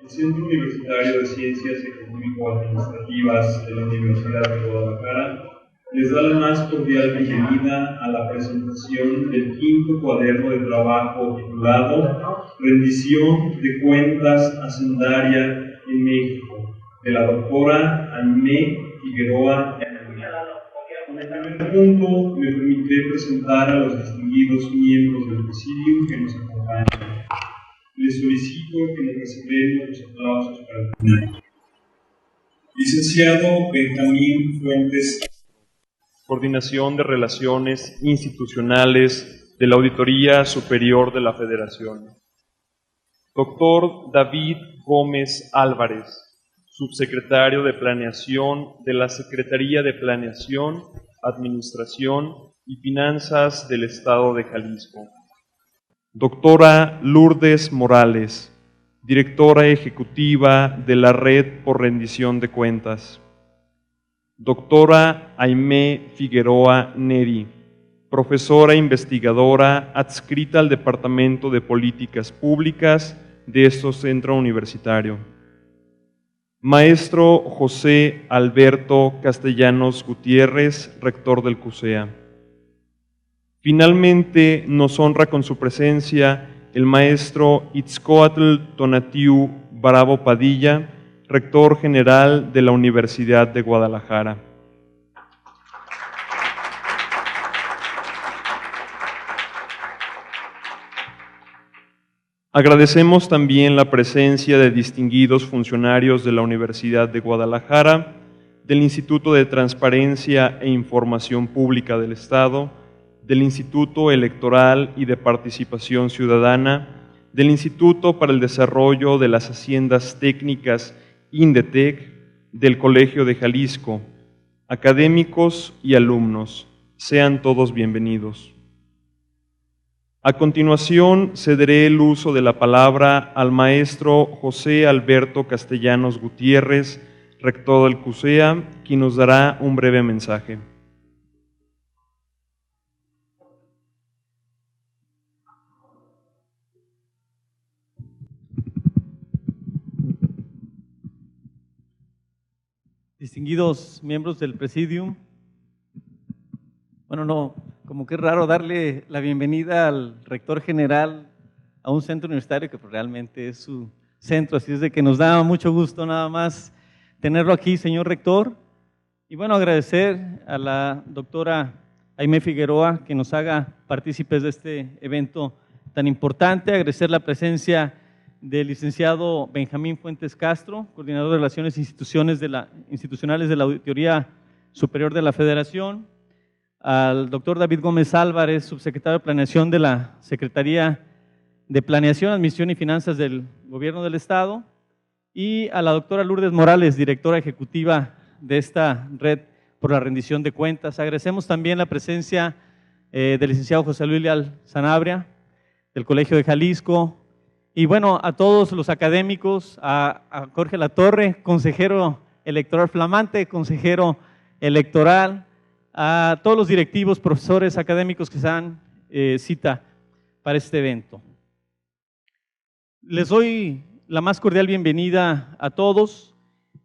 El Centro Universitario de Ciencias Económico-Administrativas de la Universidad de Guadalajara les da la más cordial bienvenida a la presentación del quinto cuaderno de trabajo titulado Rendición de Cuentas Hacendaria en México, de la doctora Aimé Figueroa. En el primer punto, me permitiré presentar a los distinguidos miembros del presidium que nos acompañan. Les solicito que nos reservemos los aplausos para el final. Licenciado Benjamín Fuentes, Coordinación de Relaciones Institucionales de la Auditoría Superior de la Federación. Doctor David Gómez Álvarez, Subsecretario de Planeación de la Secretaría de Planeación, Administración y Finanzas del Estado de Jalisco. Doctora Lourdes Morales, Directora Ejecutiva de la Red por Rendición de Cuentas. Doctora Aimé Figueroa Neri, Profesora Investigadora adscrita al Departamento de Políticas Públicas de este centro universitario. Maestro José Alberto Castellanos Gutiérrez, Rector del CUSEA. Finalmente, nos honra con su presencia el maestro Itzcoatl Tonatiu Bravo Padilla, Rector General de la Universidad de Guadalajara. Agradecemos también la presencia de distinguidos funcionarios de la Universidad de Guadalajara, del Instituto de Transparencia e Información Pública del Estado, del Instituto Electoral y de Participación Ciudadana, del Instituto para el Desarrollo de las Haciendas Técnicas INDETEC, del Colegio de Jalisco, académicos y alumnos. Sean todos bienvenidos. A continuación, cederé el uso de la palabra al maestro José Alberto Castellanos Gutiérrez, rector del CUSEA, quien nos dará un breve mensaje. Distinguidos miembros del Presidium, como que es raro darle la bienvenida al rector general a un centro universitario que realmente es su centro, así es de que nos da mucho gusto nada más tenerlo aquí, señor rector. Y bueno, agradecer a la doctora Aimé Figueroa que nos haga partícipes de este evento tan importante, agradecer la presencia del licenciado Benjamín Fuentes Castro, coordinador de Relaciones Institucionales de la Auditoría Superior de la Federación, al doctor David Gómez Álvarez, subsecretario de Planeación de la Secretaría de Planeación, Administración y Finanzas del Gobierno del Estado, y a la doctora Lourdes Morales, directora ejecutiva de esta Red por la Rendición de Cuentas. Agradecemos también la presencia del licenciado José Luis Leal Sanabria, del Colegio de Jalisco, y bueno, a todos los académicos, a Jorge Latorre, consejero electoral flamante, consejero electoral, a todos los directivos, profesores, académicos que se dan cita para este evento. Les doy la más cordial bienvenida a todos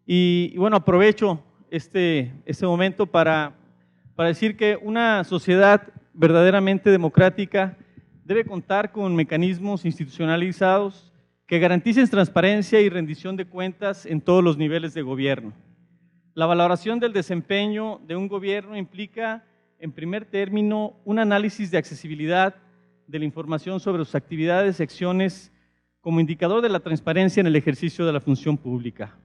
y bueno, aprovecho este momento para decir que una sociedad verdaderamente democrática debe contar con mecanismos institucionalizados que garanticen transparencia y rendición de cuentas en todos los niveles de gobierno. La valoración del desempeño de un gobierno implica, en primer término, un análisis de accesibilidad de la información sobre sus actividades y acciones como indicador de la transparencia en el ejercicio de la función pública.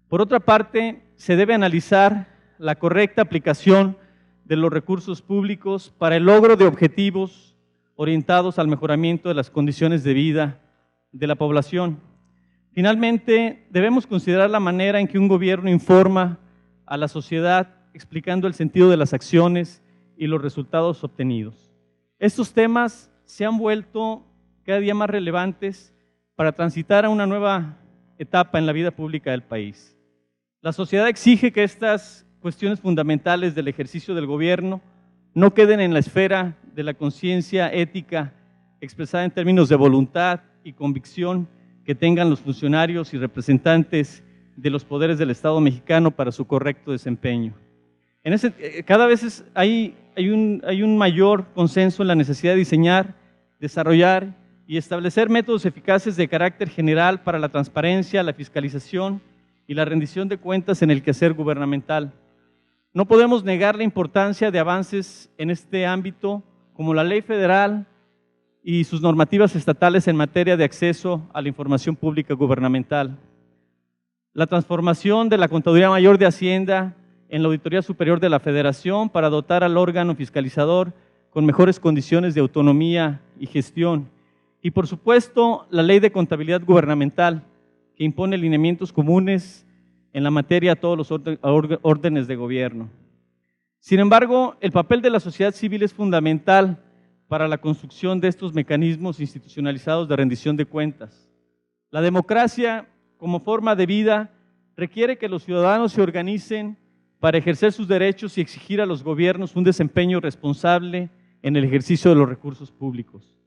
Por otra parte, se debe analizar la correcta aplicación de los recursos públicos para el logro de objetivos orientados al mejoramiento de las condiciones de vida de la población. Finalmente, debemos considerar la manera en que un gobierno informa a la sociedad explicando el sentido de las acciones y los resultados obtenidos. Estos temas se han vuelto cada día más relevantes para transitar a una nueva etapa en la vida pública del país. La sociedad exige que estas cuestiones fundamentales del ejercicio del gobierno no queden en la esfera de la conciencia ética expresada en términos de voluntad y convicción que tengan los funcionarios y representantes de los poderes del Estado mexicano para su correcto desempeño. Cada vez hay un mayor consenso en la necesidad de diseñar, desarrollar y establecer métodos eficaces de carácter general para la transparencia, la fiscalización y la rendición de cuentas en el quehacer gubernamental. No podemos negar la importancia de avances en este ámbito, como la Ley Federal y sus normativas estatales en materia de acceso a la información pública gubernamental. La transformación de la Contaduría Mayor de Hacienda en la Auditoría Superior de la Federación para dotar al órgano fiscalizador con mejores condiciones de autonomía y gestión. Y por supuesto, la Ley de Contabilidad Gubernamental, que impone lineamientos comunes en la materia a todos los órdenes de gobierno. Sin embargo, el papel de la sociedad civil es fundamental para la construcción de estos mecanismos institucionalizados de rendición de cuentas. La democracia, como forma de vida, requiere que los ciudadanos se organicen para ejercer sus derechos y exigir a los gobiernos un desempeño responsable en el ejercicio de los recursos públicos.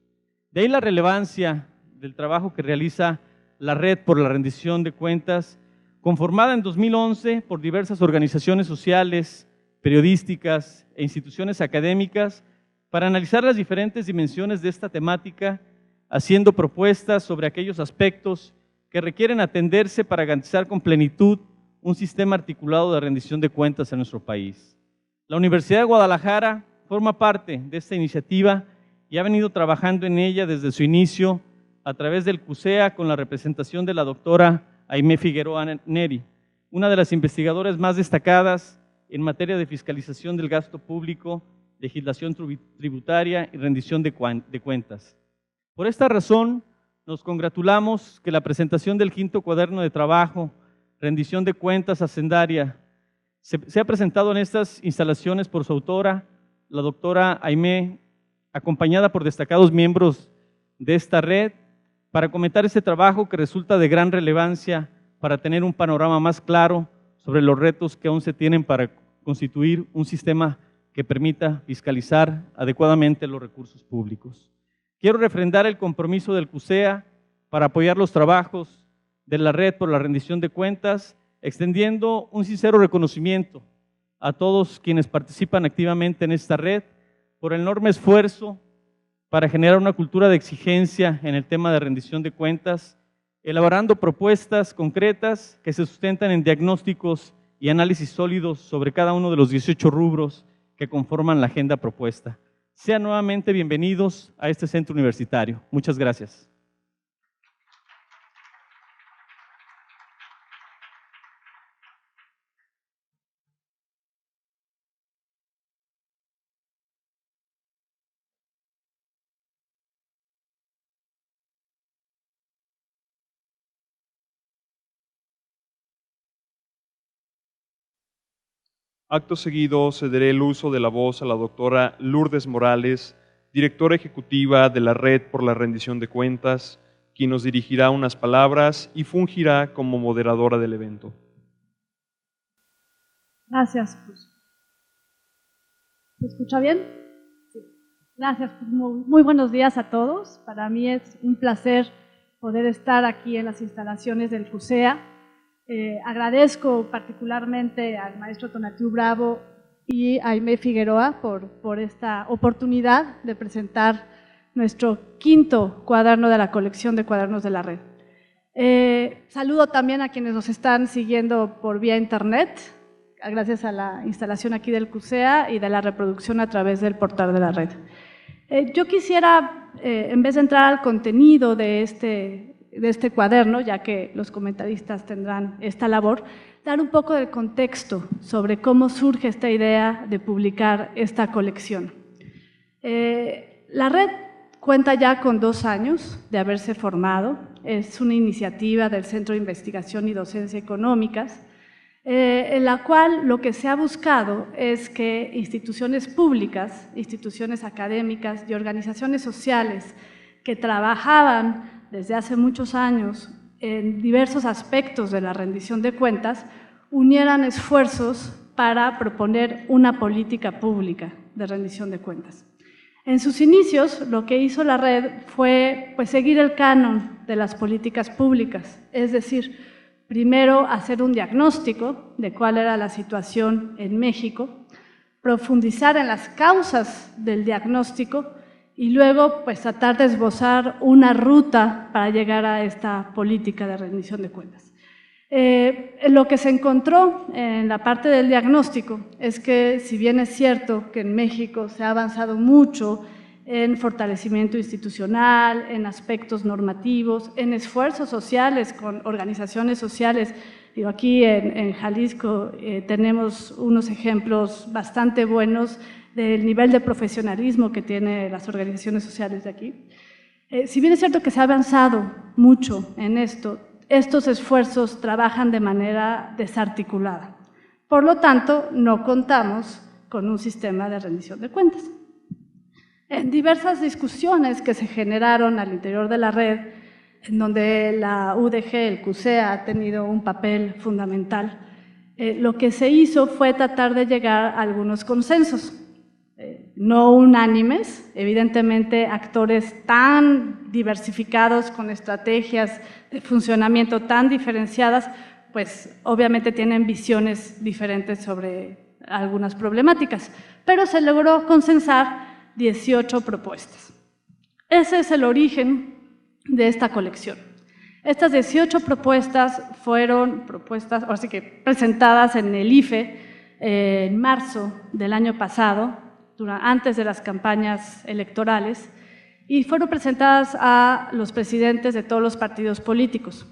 De ahí la relevancia del trabajo que realiza la Red por la Rendición de Cuentas, conformada en 2011 por diversas organizaciones sociales, periodísticas e instituciones académicas, para analizar las diferentes dimensiones de esta temática, haciendo propuestas sobre aquellos aspectos que requieren atenderse para garantizar con plenitud un sistema articulado de rendición de cuentas en nuestro país. La Universidad de Guadalajara forma parte de esta iniciativa y ha venido trabajando en ella desde su inicio a través del CUSEA con la representación de la doctora Aimé Figueroa Neri, una de las investigadoras más destacadas en materia de fiscalización del gasto público, legislación tributaria y rendición de cuentas. Por esta razón, nos congratulamos que la presentación del 5º cuaderno de trabajo, rendición de cuentas hacendaria, se ha presentado en estas instalaciones por su autora, la doctora Aimé, acompañada por destacados miembros de esta red, para comentar este trabajo que resulta de gran relevancia para tener un panorama más claro sobre los retos que aún se tienen para constituir un sistema que permita fiscalizar adecuadamente los recursos públicos. Quiero refrendar el compromiso del CUSEA para apoyar los trabajos de la Red por la Rendición de Cuentas, extendiendo un sincero reconocimiento a todos quienes participan activamente en esta red por el enorme esfuerzo para generar una cultura de exigencia en el tema de rendición de cuentas, elaborando propuestas concretas que se sustentan en diagnósticos y análisis sólidos sobre cada uno de los 18 rubros que conforman la agenda propuesta. Sean nuevamente bienvenidos a este centro universitario. Muchas gracias. Acto seguido, cederé el uso de la voz a la doctora Lourdes Morales, directora ejecutiva de la Red por la Rendición de Cuentas, quien nos dirigirá unas palabras y fungirá como moderadora del evento. Gracias. ¿Se escucha bien? Sí. Gracias. Muy buenos días a todos. Para mí es un placer poder estar aquí en las instalaciones del CUSEA. Agradezco particularmente al maestro Tonatiuh Bravo y a Aimé Figueroa por esta oportunidad de presentar nuestro 5º cuaderno de la colección de cuadernos de la red. Saludo también a quienes nos están siguiendo por vía internet, gracias a la instalación aquí del CUSEA y de la reproducción a través del portal de la red. Yo quisiera, en vez de entrar al contenido de este cuaderno, ya que los comentaristas tendrán esta labor, dar un poco del contexto sobre cómo surge esta idea de publicar esta colección. La red cuenta ya con 2 años de haberse formado, es una iniciativa del Centro de Investigación y Docencia Económicas, en la cual lo que se ha buscado es que instituciones públicas, instituciones académicas y organizaciones sociales que trabajaban desde hace muchos años en diversos aspectos de la rendición de cuentas, unieran esfuerzos para proponer una política pública de rendición de cuentas. En sus inicios, lo que hizo la red fue pues, seguir el canon de las políticas públicas, es decir, primero hacer un diagnóstico de cuál era la situación en México, profundizar en las causas del diagnóstico y luego pues, tratar de esbozar una ruta para llegar a esta política de rendición de cuentas. Lo que se encontró en la parte del diagnóstico es que, si bien es cierto que en México se ha avanzado mucho en fortalecimiento institucional, en aspectos normativos, en esfuerzos sociales con organizaciones sociales, digo, aquí en Jalisco tenemos unos ejemplos bastante buenos del nivel de profesionalismo que tienen las organizaciones sociales de aquí. Si bien es cierto que se ha avanzado mucho en esto, estos esfuerzos trabajan de manera desarticulada. Por lo tanto, no contamos con un sistema de rendición de cuentas. En diversas discusiones que se generaron al interior de la red, en donde la UDG, el CUSEA, ha tenido un papel fundamental, lo que se hizo fue tratar de llegar a algunos consensos, no unánimes, evidentemente actores tan diversificados con estrategias de funcionamiento tan diferenciadas, pues obviamente tienen visiones diferentes sobre algunas problemáticas, pero se logró consensar 18 propuestas. Ese es el origen de esta colección. Estas 18 propuestas fueron propuestas, así que presentadas en el IFE en marzo del año pasado, antes de las campañas electorales, y fueron presentadas a los presidentes de todos los partidos políticos,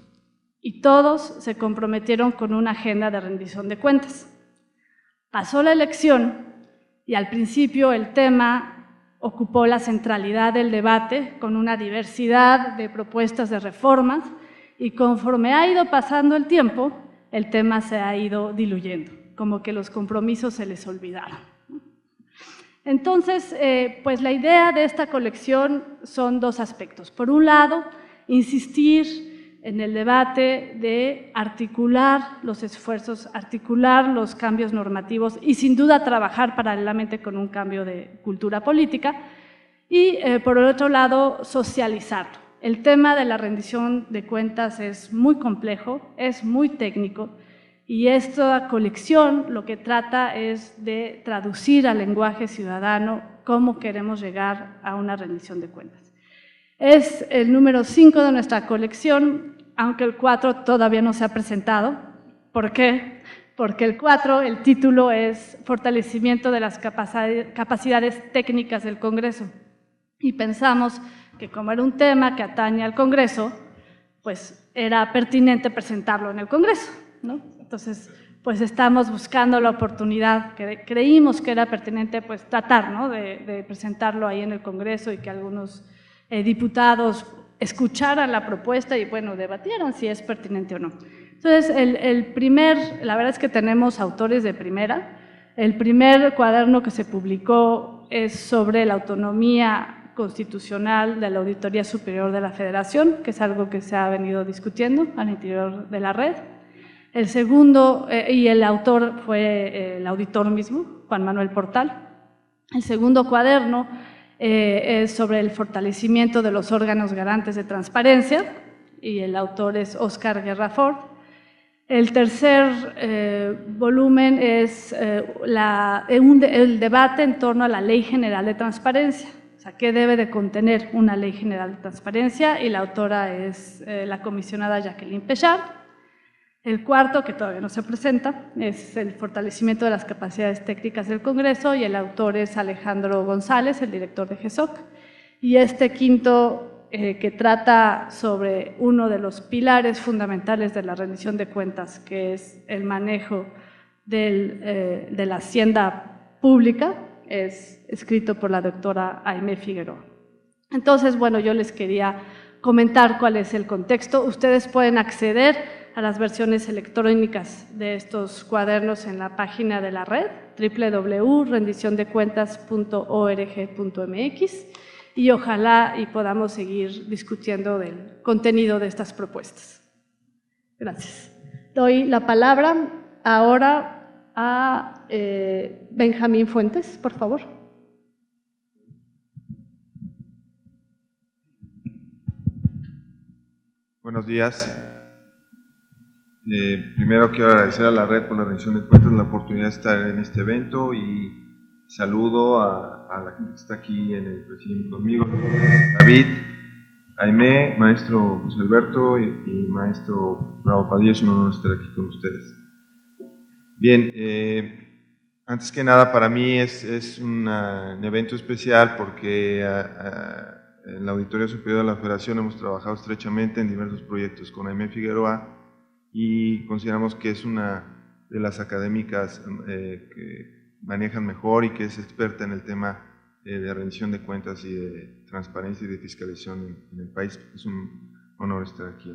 y todos se comprometieron con una agenda de rendición de cuentas. Pasó la elección y al principio el tema ocupó la centralidad del debate con una diversidad de propuestas de reformas, y conforme ha ido pasando el tiempo, el tema se ha ido diluyendo, como que los compromisos se les olvidaron. Entonces, pues la idea de esta colección son dos aspectos. Por un lado, insistir en el debate de articular los esfuerzos, articular los cambios normativos y sin duda trabajar paralelamente con un cambio de cultura política. Y por el otro lado, socializarlo. El tema de la rendición de cuentas es muy complejo, es muy técnico, y esta colección lo que trata es de traducir al lenguaje ciudadano cómo queremos llegar a una rendición de cuentas. Es el número 5 de nuestra colección, aunque el 4 todavía no se ha presentado. ¿Por qué? Porque el 4, el título es Fortalecimiento de las capacidades técnicas del Congreso. Y pensamos que como era un tema que atañe al Congreso, pues era pertinente presentarlo en el Congreso, ¿no? Entonces, pues estamos buscando la oportunidad, que creímos que era pertinente pues tratar, ¿no?, de presentarlo ahí en el Congreso y que algunos diputados escucharan la propuesta y, bueno, debatieran si es pertinente o no. Entonces, la verdad es que tenemos autores de primera. El primer cuaderno que se publicó es sobre la autonomía constitucional de la Auditoría Superior de la Federación, que es algo que se ha venido discutiendo al interior de la red. El segundo, y el autor fue el auditor mismo, Juan Manuel Portal. El segundo cuaderno es sobre el fortalecimiento de los órganos garantes de transparencia, y el autor es Óscar Guerra Ford. El tercer volumen es el debate en torno a la Ley General de Transparencia. O sea, ¿qué debe de contener una Ley General de Transparencia? Y la autora es la comisionada Jacqueline Pechard. El cuarto, que todavía no se presenta, es el fortalecimiento de las capacidades técnicas del Congreso, y el autor es Alejandro González, el director de GESOC. Y este quinto, que trata sobre uno de los pilares fundamentales de la rendición de cuentas, que es el manejo de la hacienda pública, es escrito por la doctora Aimé Figueroa. Entonces, bueno, yo les quería comentar cuál es el contexto. Ustedes pueden acceder a las versiones electrónicas de estos cuadernos en la página de la red, www.rendiciondecuentas.org.mx, y ojalá y podamos seguir discutiendo del contenido de estas propuestas. Gracias. Doy la palabra ahora a Benjamín Fuentes, por favor. Buenos días. Primero quiero agradecer a la Red por la rendición de cuentas la oportunidad de estar en este evento y saludo a la gente que está aquí en el presidium conmigo, David, Aimé, maestro José Alberto y maestro Bravo Padilla. Es un honor estar aquí con ustedes. Bien, antes que nada para mí es un evento especial porque en la Auditoría Superior de la Federación hemos trabajado estrechamente en diversos proyectos con Aimé Figueroa y consideramos que es una de las académicas que manejan mejor y que es experta en el tema de rendición de cuentas y de transparencia y de fiscalización en el país. Es un honor estar aquí.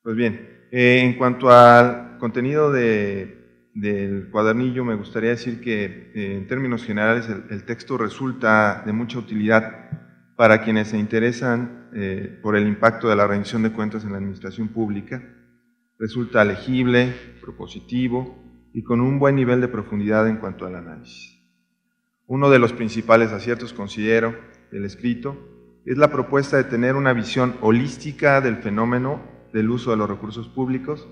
Pues bien, en cuanto al contenido del cuadernillo, me gustaría decir que en términos generales el texto resulta de mucha utilidad para quienes se interesan por el impacto de la rendición de cuentas en la administración pública. Resulta legible, propositivo y con un buen nivel de profundidad en cuanto al análisis. Uno de los principales aciertos, considero, del escrito es la propuesta de tener una visión holística del fenómeno del uso de los recursos públicos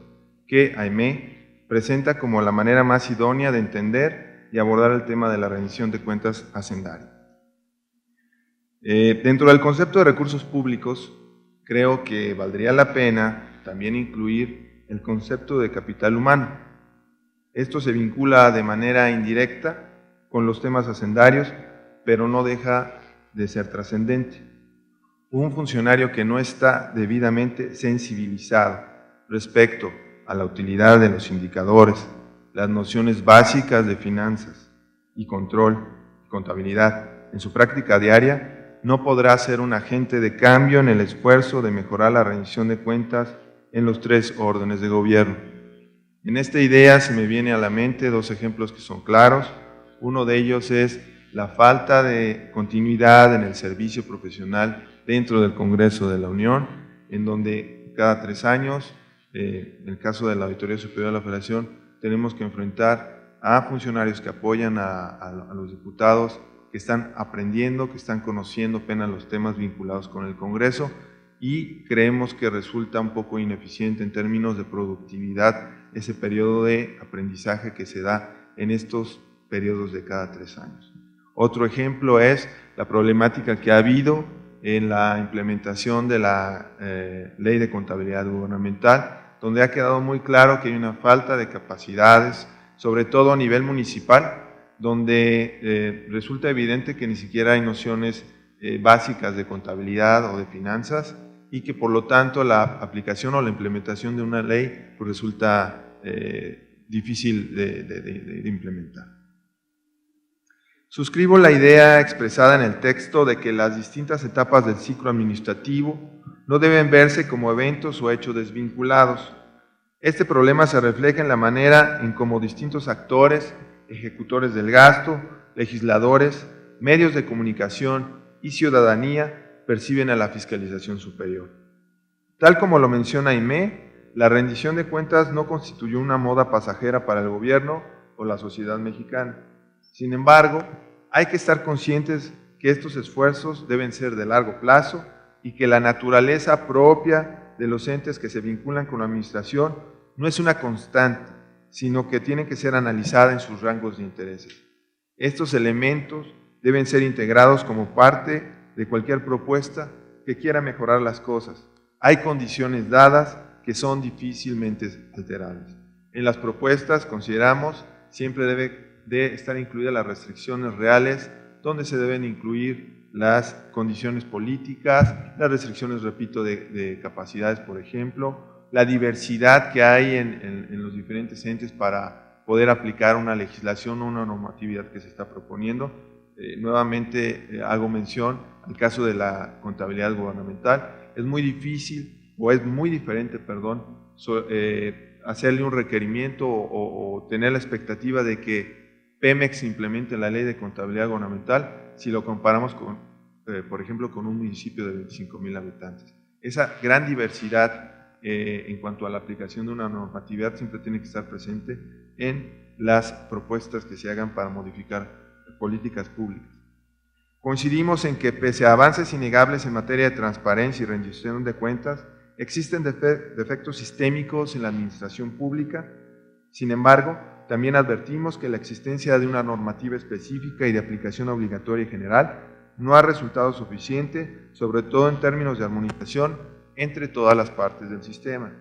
que Aimé presenta como la manera más idónea de entender y abordar el tema de la rendición de cuentas hacendaria. Dentro del concepto de recursos públicos, creo que valdría la pena también incluir el concepto de capital humano. Esto se vincula de manera indirecta con los temas hacendarios, pero no deja de ser trascendente. Un funcionario que no está debidamente sensibilizado respecto a la utilidad de los indicadores, las nociones básicas de finanzas y control, contabilidad, en su práctica diaria, no podrá ser un agente de cambio en el esfuerzo de mejorar la rendición de cuentas en los 3 órdenes de gobierno. En esta idea se me viene a la mente 2 ejemplos que son claros. Uno de ellos es la falta de continuidad en el servicio profesional dentro del Congreso de la Unión, en donde cada 3 años, en el caso de la Auditoría Superior de la Federación, tenemos que enfrentar a funcionarios que apoyan a los diputados, que están aprendiendo, que están conociendo apenas los temas vinculados con el Congreso, y creemos que resulta un poco ineficiente en términos de productividad ese periodo de aprendizaje que se da en estos periodos de cada 3 años. Otro ejemplo es la problemática que ha habido en la implementación de la Ley de Contabilidad Gubernamental, donde ha quedado muy claro que hay una falta de capacidades, sobre todo a nivel municipal, donde resulta evidente que ni siquiera hay nociones básicas de contabilidad o de finanzas y que por lo tanto la aplicación o la implementación de una ley pues, resulta difícil de implementar. Suscribo la idea expresada en el texto de que las distintas etapas del ciclo administrativo no deben verse como eventos o hechos desvinculados. Este problema se refleja en la manera en cómo distintos actores, ejecutores del gasto, legisladores, medios de comunicación y ciudadanía perciben a la fiscalización superior. Tal como lo menciona Aimé, la rendición de cuentas no constituyó una moda pasajera para el gobierno o la sociedad mexicana. Sin embargo, hay que estar conscientes que estos esfuerzos deben ser de largo plazo y que la naturaleza propia de los entes que se vinculan con la administración no es una constante, sino que tiene que ser analizada en sus rangos de intereses. Estos elementos deben ser integrados como parte de cualquier propuesta que quiera mejorar las cosas. Hay condiciones dadas que son difícilmente alterables. En las propuestas, consideramos, siempre debe de estar incluidas las restricciones reales, donde se deben incluir las condiciones políticas, las restricciones, repito, de capacidades, por ejemplo, la diversidad que hay en los diferentes entes para poder aplicar una legislación o una normatividad que se está proponiendo. Nuevamente hago mención al caso de la contabilidad gubernamental. Es muy difícil, o es muy diferente, perdón, hacerle un requerimiento o tener la expectativa de que Pemex implemente la ley de contabilidad gubernamental si lo comparamos con, por ejemplo, con un municipio de 25,000 habitantes. Esa gran diversidad en cuanto a la aplicación de una normatividad siempre tiene que estar presente en las propuestas que se hagan para modificar políticas públicas. Coincidimos en que pese a avances innegables en materia de transparencia y rendición de cuentas, Existen defectos sistémicos en la administración pública. Sin embargo, también advertimos que la existencia de una normativa específica y de aplicación obligatoria y general no ha resultado suficiente, sobre todo en términos de armonización entre todas las partes del sistema.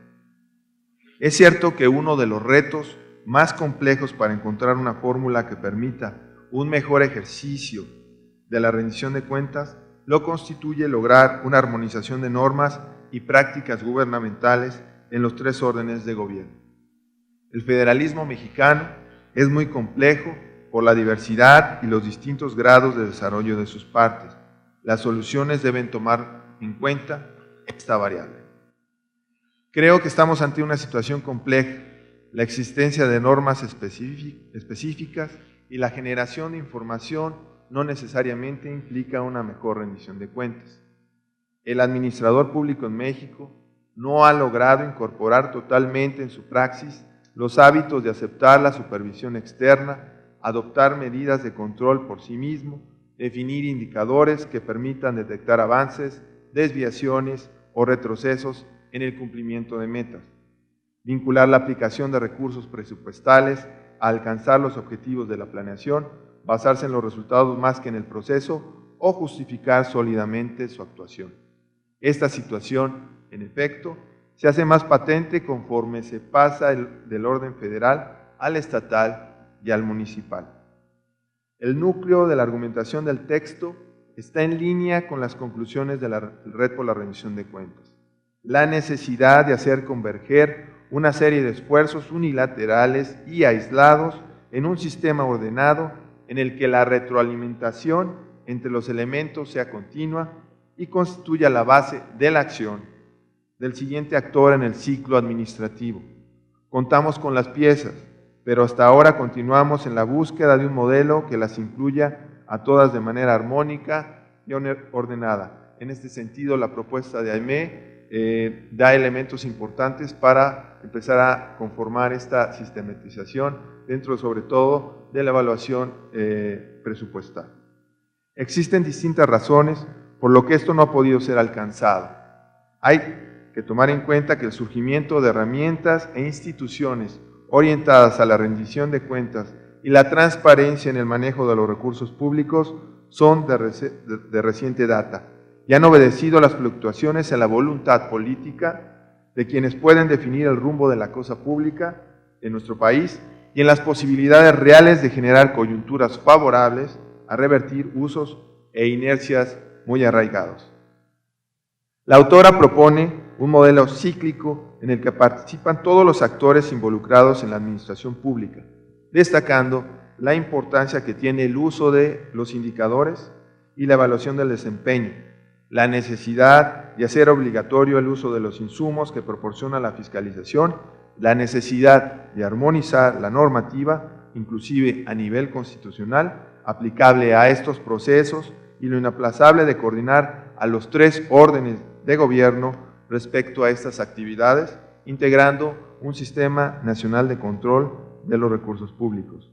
Es cierto que uno de los retos más complejos para encontrar una fórmula que permita un mejor ejercicio de la rendición de cuentas lo constituye lograr una armonización de normas y prácticas gubernamentales en los 3 órdenes de gobierno. El federalismo mexicano es muy complejo por la diversidad y los distintos grados de desarrollo de sus partes. Las soluciones deben tomar en cuenta esta variable. Creo que estamos ante una situación compleja. La existencia de normas específicas y la generación de información no necesariamente implica una mejor rendición de cuentas. El administrador público en México no ha logrado incorporar totalmente en su praxis los hábitos de aceptar la supervisión externa, adoptar medidas de control por sí mismo, definir indicadores que permitan detectar avances, desviaciones o retrocesos en el cumplimiento de metas, vincular la aplicación de recursos presupuestales a alcanzar los objetivos de la planeación, basarse en los resultados más que en el proceso o justificar sólidamente su actuación. Esta situación, en efecto, se hace más patente conforme se pasa del orden federal al estatal y al municipal. El núcleo de la argumentación del texto está en línea con las conclusiones de la Red por la Rendición de Cuentas. La necesidad de hacer converger una serie de esfuerzos unilaterales y aislados en un sistema ordenado en el que la retroalimentación entre los elementos sea continua y constituya la base de la acción del siguiente actor en el ciclo administrativo. Contamos con las piezas, pero hasta ahora continuamos en la búsqueda de un modelo que las incluya a todas de manera armónica y ordenada. En este sentido, la propuesta de AIME da elementos importantes para empezar a conformar esta sistematización dentro, sobre todo, de la evaluación presupuestal. Existen distintas razones por lo que esto no ha podido ser alcanzado. Hay que tomar en cuenta que el surgimiento de herramientas e instituciones orientadas a la rendición de cuentas y la transparencia en el manejo de los recursos públicos son de reciente data y han obedecido a las fluctuaciones en la voluntad política de quienes pueden definir el rumbo de la cosa pública en nuestro país y en las posibilidades reales de generar coyunturas favorables a revertir usos e inercias muy arraigados. La autora propone un modelo cíclico en el que participan todos los actores involucrados en la administración pública, destacando la importancia que tiene el uso de los indicadores y la evaluación del desempeño, la necesidad de hacer obligatorio el uso de los insumos que proporciona la fiscalización, la necesidad de armonizar la normativa, inclusive a nivel constitucional, aplicable a estos procesos y lo inaplazable de coordinar a los 3 órdenes de gobierno respecto a estas actividades, integrando un sistema nacional de control de los recursos públicos.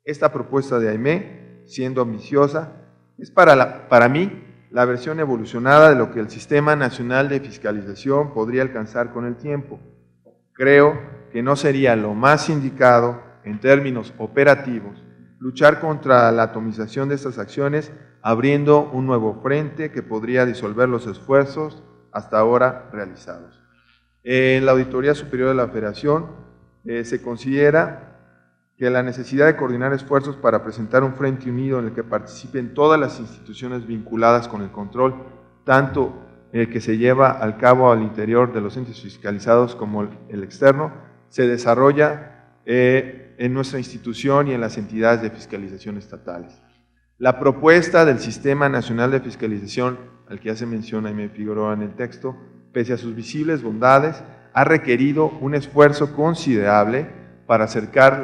Esta propuesta de AIME, siendo ambiciosa, es para mí la versión evolucionada de lo que el Sistema Nacional de Fiscalización podría alcanzar con el tiempo. Creo que no sería lo más indicado en términos operativos luchar contra la atomización de estas acciones abriendo un nuevo frente que podría disolver los esfuerzos hasta ahora realizados. En la Auditoría Superior de la Federación se considera que la necesidad de coordinar esfuerzos para presentar un frente unido en el que participen todas las instituciones vinculadas con el control, tanto el que se lleva al cabo al interior de los entes fiscalizados como el externo, se desarrolla en nuestra institución y en las entidades de fiscalización estatales. La propuesta del Sistema Nacional de Fiscalización, al que ya se menciona y me figuró en el texto, pese a sus visibles bondades, ha requerido un esfuerzo considerable para acercar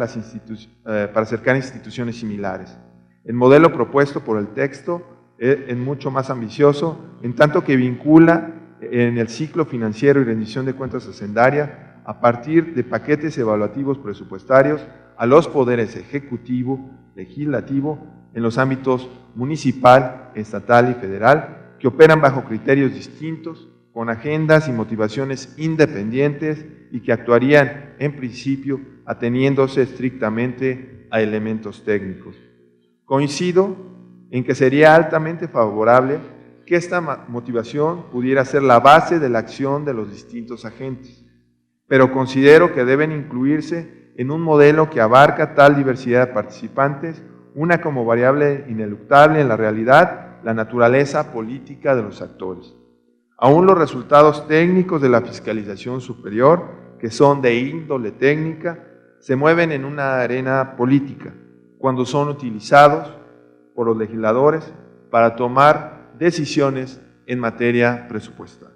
instituciones similares. El modelo propuesto por el texto es mucho más ambicioso, en tanto que vincula en el ciclo financiero y rendición de cuentas hacendaria a partir de paquetes evaluativos presupuestarios a los poderes ejecutivo, legislativo, en los ámbitos municipal, estatal y federal, que operan bajo criterios distintos, con agendas y motivaciones independientes y que actuarían, en principio, ateniéndose estrictamente a elementos técnicos. Coincido en que sería altamente favorable que esta motivación pudiera ser la base de la acción de los distintos agentes, pero considero que deben incluirse en un modelo que abarca tal diversidad de participantes, una como variable ineluctable en la realidad, la naturaleza política de los actores. Aún los resultados técnicos de la fiscalización superior, que son de índole técnica, se mueven en una arena política, cuando son utilizados por los legisladores para tomar decisiones en materia presupuestal.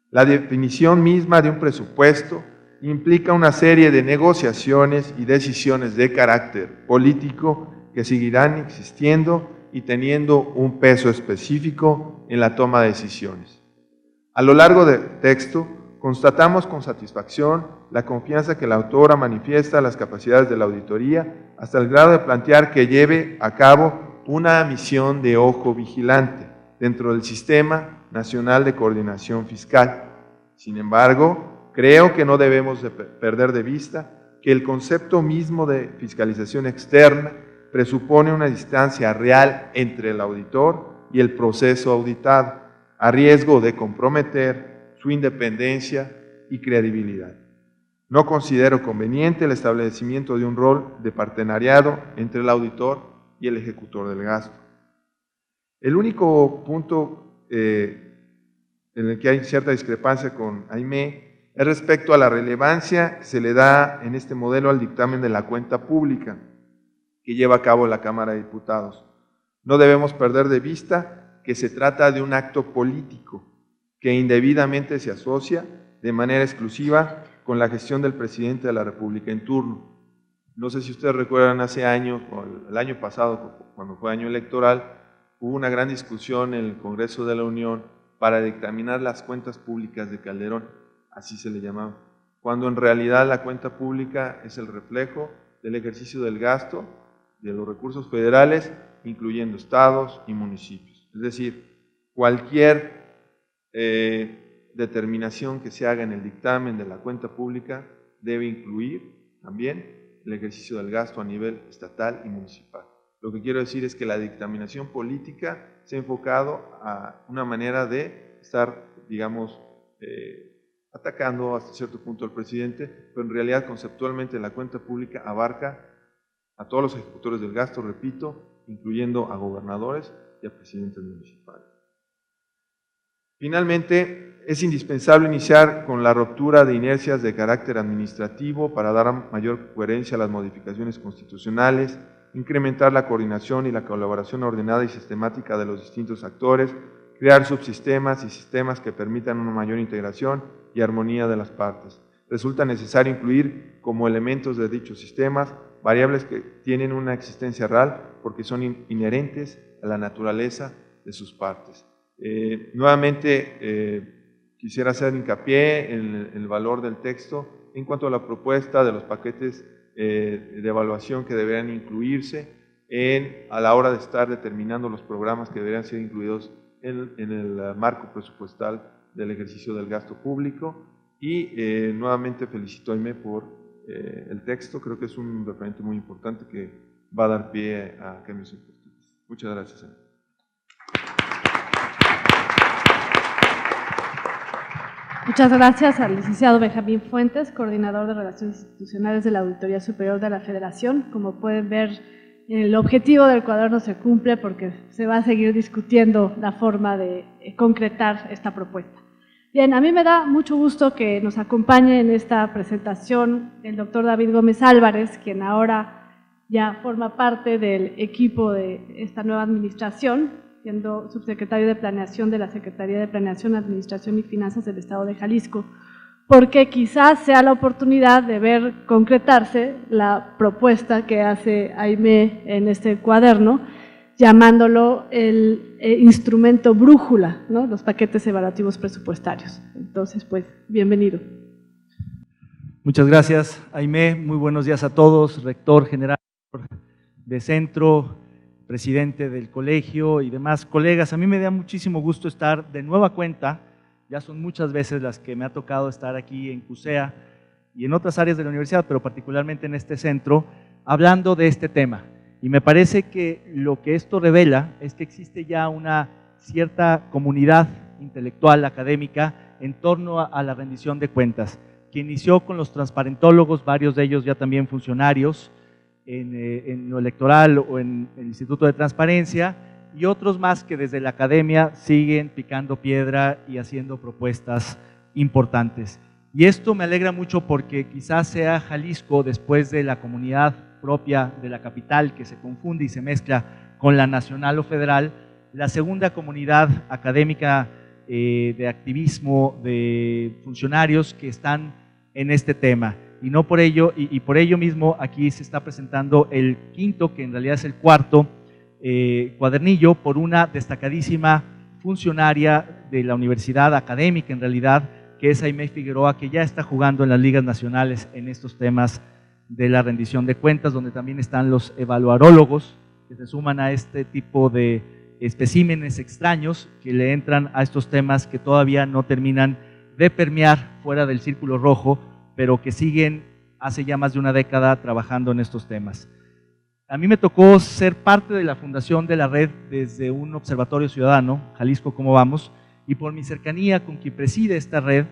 La definición misma de un presupuesto implica una serie de negociaciones y decisiones de carácter político que seguirán existiendo y teniendo un peso específico en la toma de decisiones. A lo largo del texto, constatamos con satisfacción la confianza que la autora manifiesta a las capacidades de la auditoría hasta el grado de plantear que lleve a cabo una misión de ojo vigilante dentro del Sistema Nacional de Coordinación Fiscal. Sin embargo, creo que no debemos de perder de vista que el concepto mismo de fiscalización externa presupone una distancia real entre el auditor y el proceso auditado, a riesgo de comprometer su independencia y credibilidad. No considero conveniente el establecimiento de un rol de partenariado entre el auditor y el ejecutor del gasto. El único punto en el que hay cierta discrepancia con Aimé es respecto a la relevancia que se le da en este modelo al dictamen de la cuenta pública que lleva a cabo la Cámara de Diputados. No debemos perder de vista que se trata de un acto político que indebidamente se asocia de manera exclusiva con la gestión del presidente de la República en turno. No sé si ustedes recuerdan hace años, o el año pasado, cuando fue año electoral, hubo una gran discusión en el Congreso de la Unión para dictaminar las cuentas públicas de Calderón, así se le llamaba, cuando en realidad la cuenta pública es el reflejo del ejercicio del gasto de los recursos federales, incluyendo estados y municipios. Es decir, cualquier determinación que se haga en el dictamen de la cuenta pública debe incluir también el ejercicio del gasto a nivel estatal y municipal. Lo que quiero decir es que la dictaminación política se ha enfocado a una manera de estar, digamos, atacando hasta cierto punto al presidente, pero en realidad conceptualmente la cuenta pública abarca a todos los ejecutores del gasto, repito, incluyendo a gobernadores y a presidentes municipales. Finalmente, es indispensable iniciar con la ruptura de inercias de carácter administrativo para dar mayor coherencia a las modificaciones constitucionales, incrementar la coordinación y la colaboración ordenada y sistemática de los distintos actores, crear subsistemas y sistemas que permitan una mayor integración y armonía de las partes. Resulta necesario incluir como elementos de dichos sistemas variables que tienen una existencia real porque son inherentes a la naturaleza de sus partes. Nuevamente, quisiera hacer hincapié en el valor del texto en cuanto a la propuesta de los paquetes de evaluación que deberían incluirse a la hora de estar determinando los programas que deberían ser incluidos en el marco presupuestal del ejercicio del gasto público. Y nuevamente felicito a Aimé por el texto, creo que es un referente muy importante que va a dar pie a cambios importantes. Muchas gracias, Aimé. Muchas gracias al licenciado Benjamín Fuentes, coordinador de Relaciones Institucionales de la Auditoría Superior de la Federación. Como pueden ver, el objetivo del cuaderno se cumple porque se va a seguir discutiendo la forma de concretar esta propuesta. Bien, a mí me da mucho gusto que nos acompañe en esta presentación el doctor David Gómez Álvarez, quien ahora ya forma parte del equipo de esta nueva administración, siendo subsecretario de Planeación de la Secretaría de Planeación, Administración y Finanzas del Estado de Jalisco, porque quizás sea la oportunidad de ver concretarse la propuesta que hace Aimé en este cuaderno, llamándolo el instrumento brújula, ¿no? Los paquetes evaluativos presupuestarios. Entonces, pues, bienvenido. Muchas gracias, Aimé. Muy buenos días a todos, rector general de Centro, presidente del colegio y demás colegas. A mí me da muchísimo gusto estar de nueva cuenta Ya son muchas veces las que me ha tocado estar aquí en CUSEA y en otras áreas de la universidad, pero particularmente en este centro, hablando de este tema. Y me parece que lo que esto revela es que existe ya una cierta comunidad intelectual, académica, en torno a la rendición de cuentas, que inició con los transparentólogos, varios de ellos ya también funcionarios en lo electoral o en el Instituto de Transparencia, y otros más que desde la academia siguen picando piedra y haciendo propuestas importantes. Y esto me alegra mucho porque quizás sea Jalisco, después de la comunidad propia de la capital, que se confunde y se mezcla con la nacional o federal, la segunda comunidad académica de activismo, de funcionarios que están en este tema. Y no por ello, y por ello mismo aquí se está presentando el quinto, que en realidad es el cuarto, cuadernillo, por una destacadísima funcionaria de la universidad académica en realidad, que es Aimé Figueroa, que ya está jugando en las ligas nacionales en estos temas de la rendición de cuentas, donde también están los evaluarólogos que se suman a este tipo de especímenes extraños que le entran a estos temas que todavía no terminan de permear fuera del círculo rojo, pero que siguen hace ya más de una década trabajando en estos temas. A mí me tocó ser parte de la fundación de la red desde un observatorio ciudadano, Jalisco ¿Cómo Vamos?, y por mi cercanía con quien preside esta red,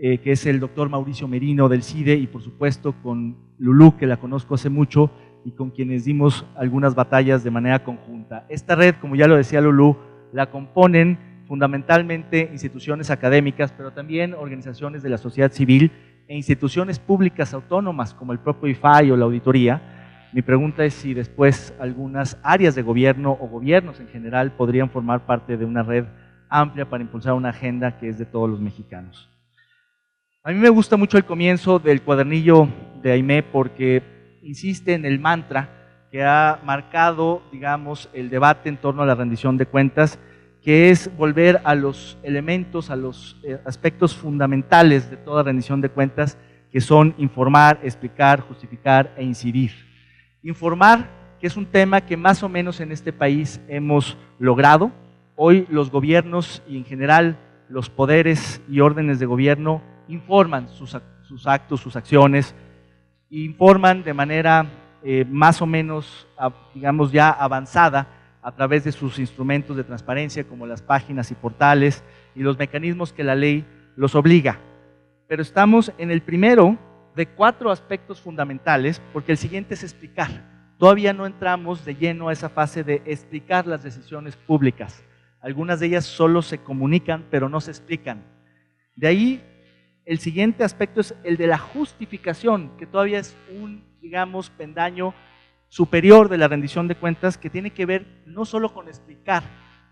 que es el doctor Mauricio Merino del CIDE, y por supuesto con Lulú, que la conozco hace mucho, y con quienes dimos algunas batallas de manera conjunta. Esta red, como ya lo decía Lulú, la componen fundamentalmente instituciones académicas, pero también organizaciones de la sociedad civil e instituciones públicas autónomas, como el propio IFAI o la auditoría. Mi pregunta es si después algunas áreas de gobierno o gobiernos en general podrían formar parte de una red amplia para impulsar una agenda que es de todos los mexicanos. A mí me gusta mucho el comienzo del cuadernillo de Aimé porque insiste en el mantra que ha marcado, digamos, el debate en torno a la rendición de cuentas, que es volver a los elementos, a los aspectos fundamentales de toda rendición de cuentas, que son informar, explicar, justificar e incidir. Informar, que es un tema que más o menos en este país hemos logrado. Hoy los gobiernos y en general los poderes y órdenes de gobierno informan sus actos, sus acciones, informan de manera más o menos, digamos, ya avanzada a través de sus instrumentos de transparencia como las páginas y portales y los mecanismos que la ley los obliga. Pero estamos en el primero de 4 aspectos fundamentales, porque el siguiente es explicar. Todavía no entramos de lleno a esa fase de explicar las decisiones públicas. Algunas de ellas solo se comunican, pero no se explican. De ahí, el siguiente aspecto es el de la justificación, que todavía es un, digamos, pendaño superior de la rendición de cuentas, que tiene que ver no solo con explicar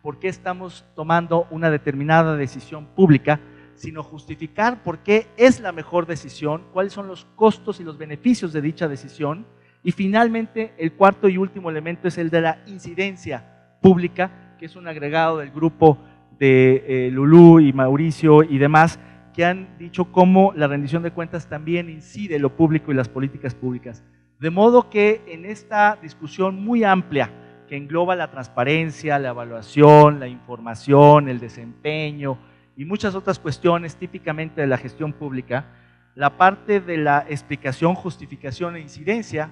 por qué estamos tomando una determinada decisión pública, sino justificar por qué es la mejor decisión, cuáles son los costos y los beneficios de dicha decisión. Y finalmente, el cuarto y último elemento es el de la incidencia pública, que es un agregado del grupo de Lulú y Mauricio y demás, que han dicho cómo la rendición de cuentas también incide en lo público y las políticas públicas. De modo que en esta discusión muy amplia, que engloba la transparencia, la evaluación, la información, el desempeño y muchas otras cuestiones típicamente de la gestión pública, la parte de la explicación, justificación e incidencia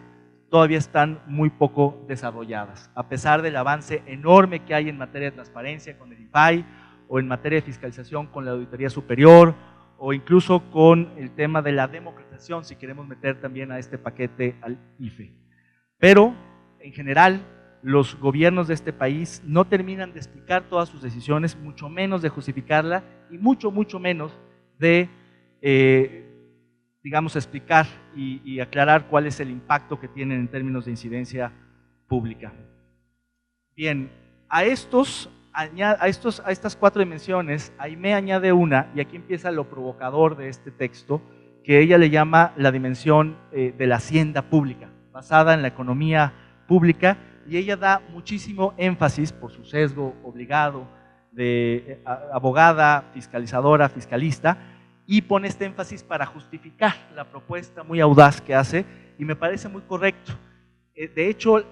todavía están muy poco desarrolladas, a pesar del avance enorme que hay en materia de transparencia con el IFAI, o en materia de fiscalización con la Auditoría Superior, o incluso con el tema de la democratización, si queremos meter también a este paquete al IFE. Pero, en general, los gobiernos de este país no terminan de explicar todas sus decisiones, mucho menos de justificarla y mucho menos de, digamos, explicar y aclarar cuál es el impacto que tienen en términos de incidencia pública. Bien, a estas 4 dimensiones, Aimé añade una, y aquí empieza lo provocador de este texto, que ella le llama la dimensión de la hacienda pública, basada en la economía pública, y ella da muchísimo énfasis, por su sesgo obligado de abogada, fiscalizadora, fiscalista, y pone este énfasis para justificar la propuesta muy audaz que hace, y me parece muy correcto. De hecho,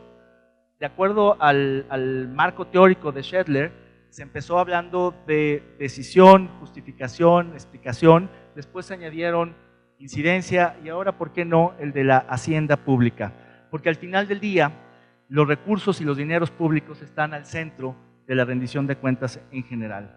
de acuerdo al marco teórico de Schedler, se empezó hablando de decisión, justificación, explicación, después se añadieron incidencia y ahora, ¿por qué no?, el de la hacienda pública. Porque al final del día, los recursos y los dineros públicos están al centro de la rendición de cuentas en general.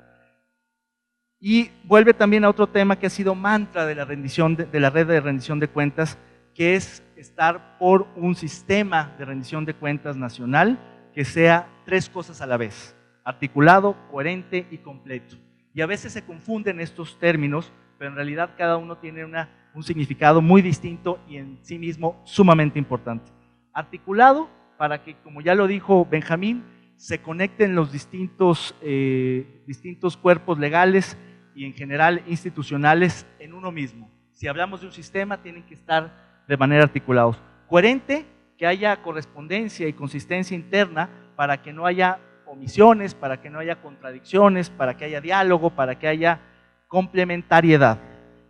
Y vuelve también a otro tema que ha sido mantra de la red de rendición de cuentas, que es estar por un sistema de rendición de cuentas nacional que sea tres cosas a la vez: articulado, coherente y completo. Y a veces se confunden estos términos, pero en realidad cada uno tiene un significado muy distinto y en sí mismo sumamente importante. Articulado, para que, como ya lo dijo Benjamín, se conecten los distintos cuerpos legales y en general institucionales en uno mismo. Si hablamos de un sistema, tienen que estar de manera articulados. Coherente, que haya correspondencia y consistencia interna para que no haya omisiones, para que no haya contradicciones, para que haya diálogo, para que haya complementariedad.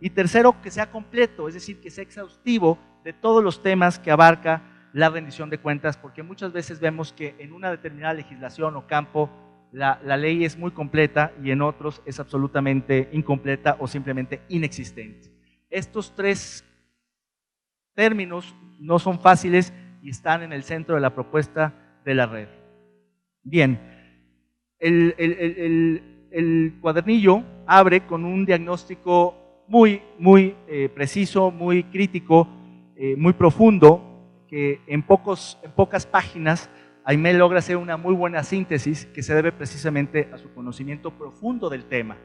Y tercero, que sea completo, es decir, que sea exhaustivo de todos los temas que abarca la rendición de cuentas, porque muchas veces vemos que en una determinada legislación o campo la ley es muy completa y en otros es absolutamente incompleta o simplemente inexistente. Estos tres términos no son fáciles y están en el centro de la propuesta de la red. Bien, el cuadernillo abre con un diagnóstico muy preciso, muy crítico, muy profundo, que en pocas páginas Aimé logra hacer una muy buena síntesis que se debe precisamente a su conocimiento profundo del tema.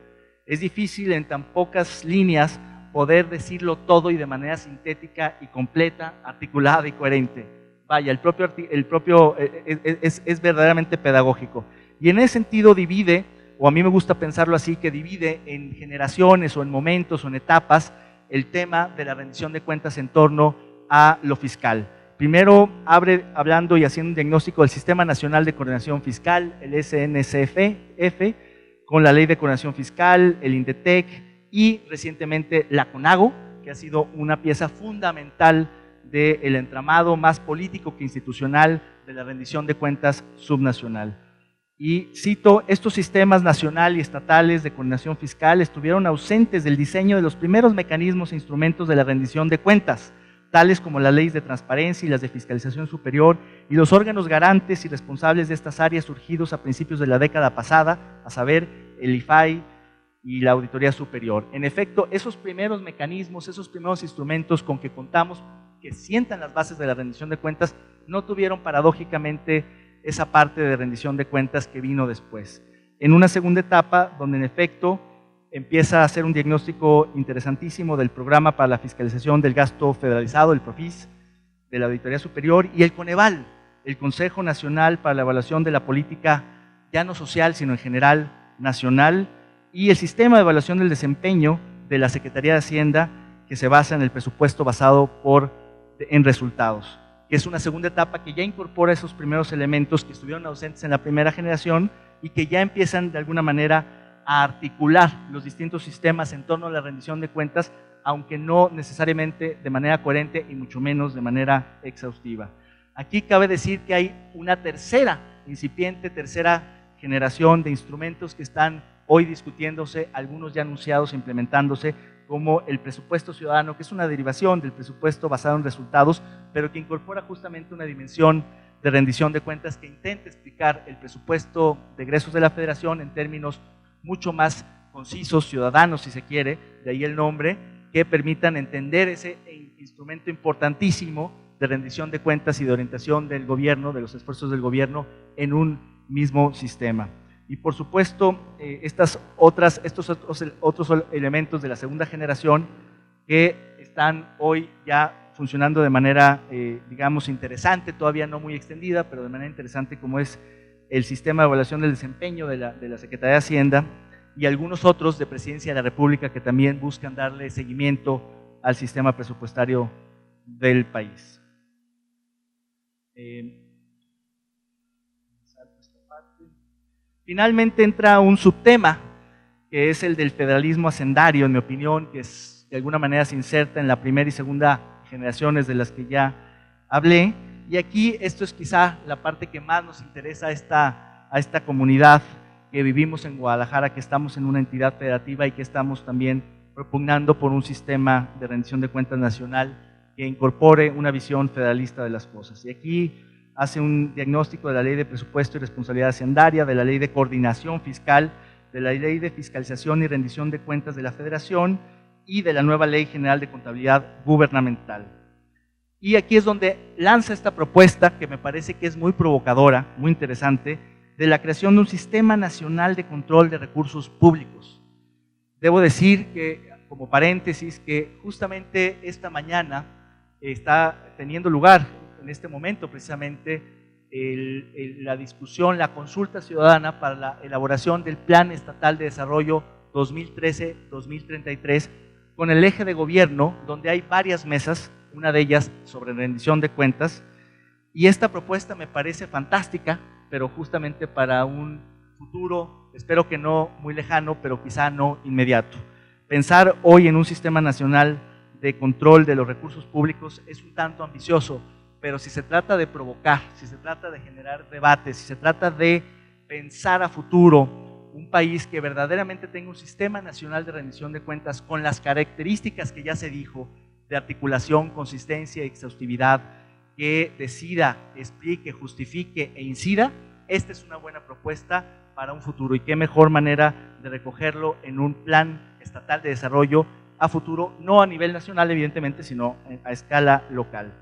Es difícil en tan pocas líneas poder decirlo todo y de manera sintética y completa, articulada y coherente. Vaya, el propio es verdaderamente pedagógico. Y en ese sentido divide, o a mí me gusta pensarlo así, que divide en generaciones o en momentos o en etapas el tema de la rendición de cuentas en torno a lo fiscal. Primero abre hablando y haciendo un diagnóstico del Sistema Nacional de Coordinación Fiscal, el SNCF, con la Ley de Coordinación Fiscal, el INDETEC y recientemente la CONAGO, que ha sido una pieza fundamental del entramado más político que institucional de la rendición de cuentas subnacional. Y cito, estos sistemas nacional y estatales de coordinación fiscal estuvieron ausentes del diseño de los primeros mecanismos e instrumentos de la rendición de cuentas, tales como las leyes de transparencia y las de fiscalización superior y los órganos garantes y responsables de estas áreas surgidos a principios de la década pasada, a saber, el IFAI y la Auditoría Superior. En efecto, esos primeros mecanismos, esos primeros instrumentos con que contamos, que sientan las bases de la rendición de cuentas, no tuvieron paradójicamente esa parte de rendición de cuentas que vino después. En una segunda etapa, donde en efecto empieza a hacer un diagnóstico interesantísimo del Programa para la Fiscalización del Gasto Federalizado, el PROFIS, de la Auditoría Superior, y el CONEVAL, el Consejo Nacional para la Evaluación de la Política, ya no social, sino en general nacional, y el Sistema de Evaluación del Desempeño de la Secretaría de Hacienda, que se basa en el presupuesto basado en resultados, que es una segunda etapa que ya incorpora esos primeros elementos que estuvieron ausentes en la primera generación y que ya empiezan de alguna manera a articular los distintos sistemas en torno a la rendición de cuentas, aunque no necesariamente de manera coherente y mucho menos de manera exhaustiva. Aquí cabe decir que hay una incipiente tercera generación de instrumentos que están hoy discutiéndose, algunos ya anunciados e implementándose, como el presupuesto ciudadano, que es una derivación del presupuesto basado en resultados, pero que incorpora justamente una dimensión de rendición de cuentas que intenta explicar el presupuesto de egresos de la Federación en términos mucho más concisos, ciudadanos si se quiere, de ahí el nombre, que permitan entender ese instrumento importantísimo de rendición de cuentas y de orientación del gobierno, de los esfuerzos del gobierno en un mismo sistema. Y por supuesto, estos otros elementos de la segunda generación que están hoy ya funcionando de manera, digamos, interesante, todavía no muy extendida, pero de manera interesante, como es el Sistema de Evaluación del Desempeño de la Secretaría de Hacienda y algunos otros de Presidencia de la República que también buscan darle seguimiento al sistema presupuestario del país. Finalmente entra un subtema, que es el del federalismo hacendario, en mi opinión, que de alguna manera se inserta en la primera y segunda generaciones de las que ya hablé. Y aquí esto es quizá la parte que más nos interesa a esta comunidad que vivimos en Guadalajara, que estamos en una entidad federativa y que estamos también propugnando por un sistema de rendición de cuentas nacional que incorpore una visión federalista de las cosas. Y aquí hace un diagnóstico de la Ley de Presupuesto y Responsabilidad Hacendaria, de la Ley de Coordinación Fiscal, de la Ley de Fiscalización y Rendición de Cuentas de la Federación y de la nueva Ley General de Contabilidad Gubernamental. Y aquí es donde lanza esta propuesta, que me parece que es muy provocadora, muy interesante, de la creación de un Sistema Nacional de Control de Recursos Públicos. Debo decir que, como paréntesis, que justamente esta mañana está teniendo lugar, en este momento precisamente, la discusión, la consulta ciudadana para la elaboración del Plan Estatal de Desarrollo 2013-2033, con el eje de gobierno, donde hay varias mesas, una de ellas sobre rendición de cuentas, y esta propuesta me parece fantástica, pero justamente para un futuro, espero que no muy lejano, pero quizá no inmediato. Pensar hoy en un sistema nacional de control de los recursos públicos es un tanto ambicioso, pero si se trata de provocar, si se trata de generar debates, si se trata de pensar a futuro un país que verdaderamente tenga un sistema nacional de rendición de cuentas con las características que ya se dijo, de articulación, consistencia y exhaustividad, que decida, explique, justifique e incida, esta es una buena propuesta para un futuro, y qué mejor manera de recogerlo en un plan estatal de desarrollo a futuro, no a nivel nacional evidentemente, sino a escala local.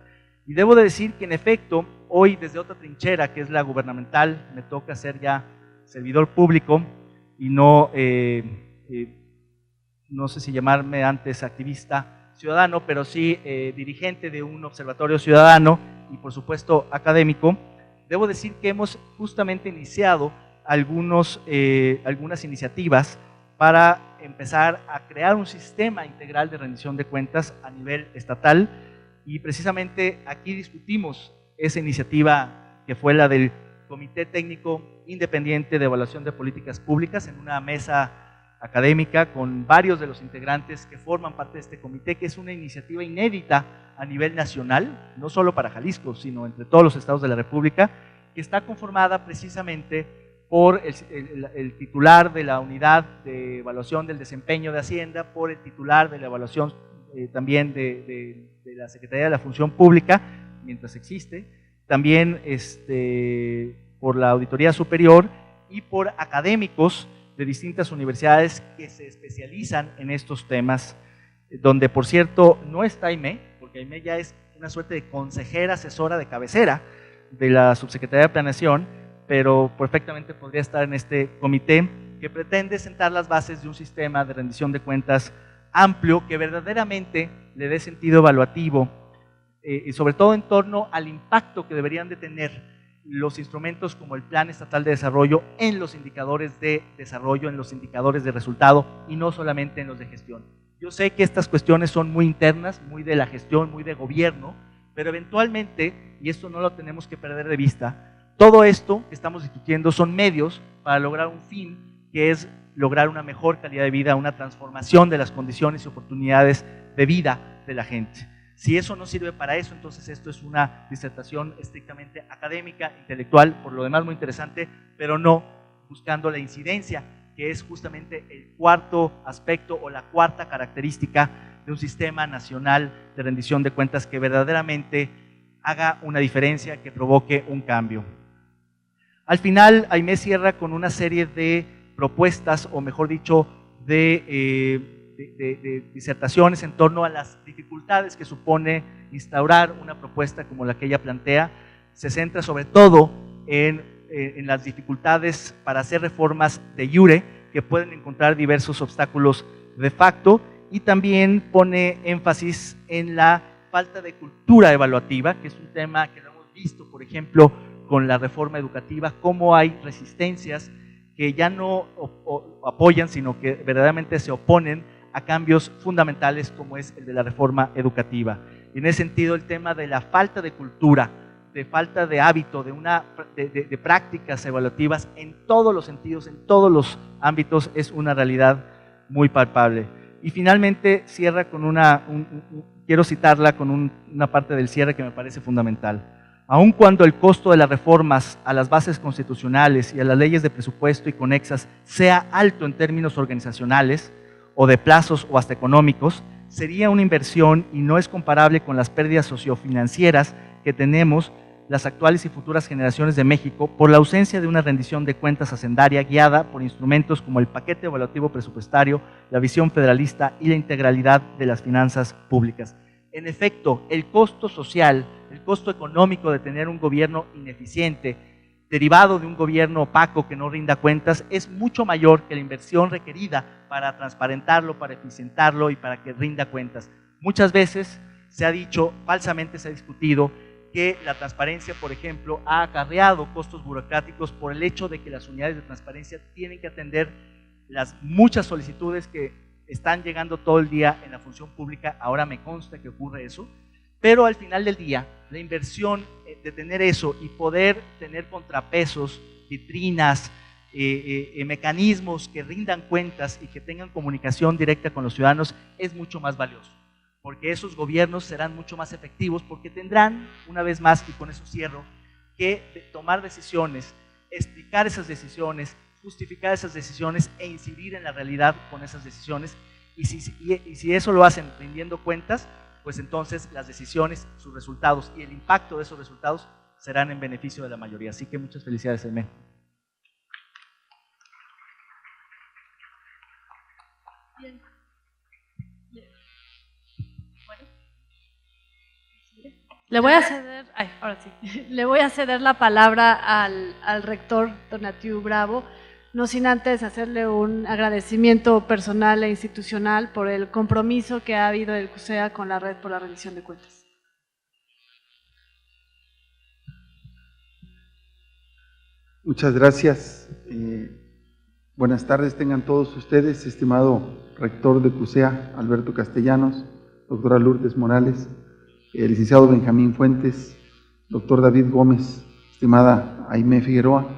Y debo de decir que en efecto, hoy desde otra trinchera, que es la gubernamental, me toca ser ya servidor público y no sé si llamarme antes activista ciudadano, pero sí dirigente de un observatorio ciudadano y por supuesto académico. Debo decir que hemos justamente iniciado algunas iniciativas para empezar a crear un sistema integral de rendición de cuentas a nivel estatal, y precisamente aquí discutimos esa iniciativa que fue la del Comité Técnico Independiente de Evaluación de Políticas Públicas, en una mesa académica con varios de los integrantes que forman parte de este comité, que es una iniciativa inédita a nivel nacional, no solo para Jalisco, sino entre todos los estados de la República, que está conformada precisamente por el titular de la Unidad de Evaluación del Desempeño de Hacienda, por el titular de la evaluación también de la Secretaría de la Función Pública, mientras existe, también por la Auditoría Superior y por académicos de distintas universidades que se especializan en estos temas, donde por cierto no está Aimee, porque Aimee ya es una suerte de consejera asesora de cabecera de la Subsecretaría de Planeación, pero perfectamente podría estar en este comité que pretende sentar las bases de un sistema de rendición de cuentas amplio que verdaderamente le dé sentido evaluativo y sobre todo en torno al impacto que deberían de tener los instrumentos como el Plan Estatal de Desarrollo en los indicadores de desarrollo, en los indicadores de resultado y no solamente en los de gestión. Yo sé que estas cuestiones son muy internas, muy de la gestión, muy de gobierno, pero eventualmente, y esto no lo tenemos que perder de vista, todo esto que estamos discutiendo son medios para lograr un fin, que es lograr una mejor calidad de vida, una transformación de las condiciones y oportunidades de vida de la gente. Si eso no sirve para eso, entonces esto es una disertación estrictamente académica, intelectual, por lo demás muy interesante, pero no buscando la incidencia, que es justamente el cuarto aspecto o la cuarta característica de un sistema nacional de rendición de cuentas que verdaderamente haga una diferencia, que provoque un cambio. Al final, Aimee cierra con una serie de propuestas, o mejor dicho, de disertaciones en torno a las dificultades que supone instaurar una propuesta como la que ella plantea. Se centra sobre todo en las dificultades para hacer reformas de iure, que pueden encontrar diversos obstáculos de facto, y también pone énfasis en la falta de cultura evaluativa, que es un tema que lo hemos visto, por ejemplo, con la reforma educativa, cómo hay resistencias que ya no apoyan, sino que verdaderamente se oponen a cambios fundamentales como es el de la reforma educativa. Y en ese sentido, el tema de la falta de cultura, de falta de hábito, de prácticas evaluativas en todos los sentidos, en todos los ámbitos, es una realidad muy palpable. Y finalmente cierra con quiero citarla con una parte del cierre que me parece fundamental. Aun cuando el costo de las reformas a las bases constitucionales y a las leyes de presupuesto y conexas sea alto en términos organizacionales o de plazos o hasta económicos, sería una inversión y no es comparable con las pérdidas sociofinancieras que tenemos las actuales y futuras generaciones de México por la ausencia de una rendición de cuentas hacendaria guiada por instrumentos como el paquete evaluativo presupuestario, la visión federalista y la integralidad de las finanzas públicas. En efecto, el costo social, el costo económico de tener un gobierno ineficiente, derivado de un gobierno opaco que no rinda cuentas, es mucho mayor que la inversión requerida para transparentarlo, para eficientarlo y para que rinda cuentas. Muchas veces se ha dicho, falsamente se ha discutido, que la transparencia, por ejemplo, ha acarreado costos burocráticos por el hecho de que las unidades de transparencia tienen que atender las muchas solicitudes que están llegando todo el día en la función pública. Ahora me consta que ocurre eso, pero al final del día, la inversión de tener eso y poder tener contrapesos, vitrinas, mecanismos que rindan cuentas y que tengan comunicación directa con los ciudadanos es mucho más valioso, porque esos gobiernos serán mucho más efectivos, porque tendrán, una vez más, y con eso cierro, que tomar decisiones, explicar esas decisiones, justificar esas decisiones e incidir en la realidad con esas decisiones. Y si eso lo hacen rindiendo cuentas, pues entonces las decisiones, sus resultados y el impacto de esos resultados serán en beneficio de la mayoría. Así que muchas felicidades, Aimé. Bien. Bueno. Le voy a ceder, ahora sí, le voy a ceder la palabra al rector Donatiu Bravo, no sin antes hacerle un agradecimiento personal e institucional por el compromiso que ha habido del CUSEA con la Red por la Rendición de Cuentas. Muchas gracias. Buenas tardes tengan todos ustedes, estimado rector de CUSEA, Alberto Castellanos, doctora Lourdes Morales, licenciado Benjamín Fuentes, doctor David Gómez, estimada Aimé Figueroa.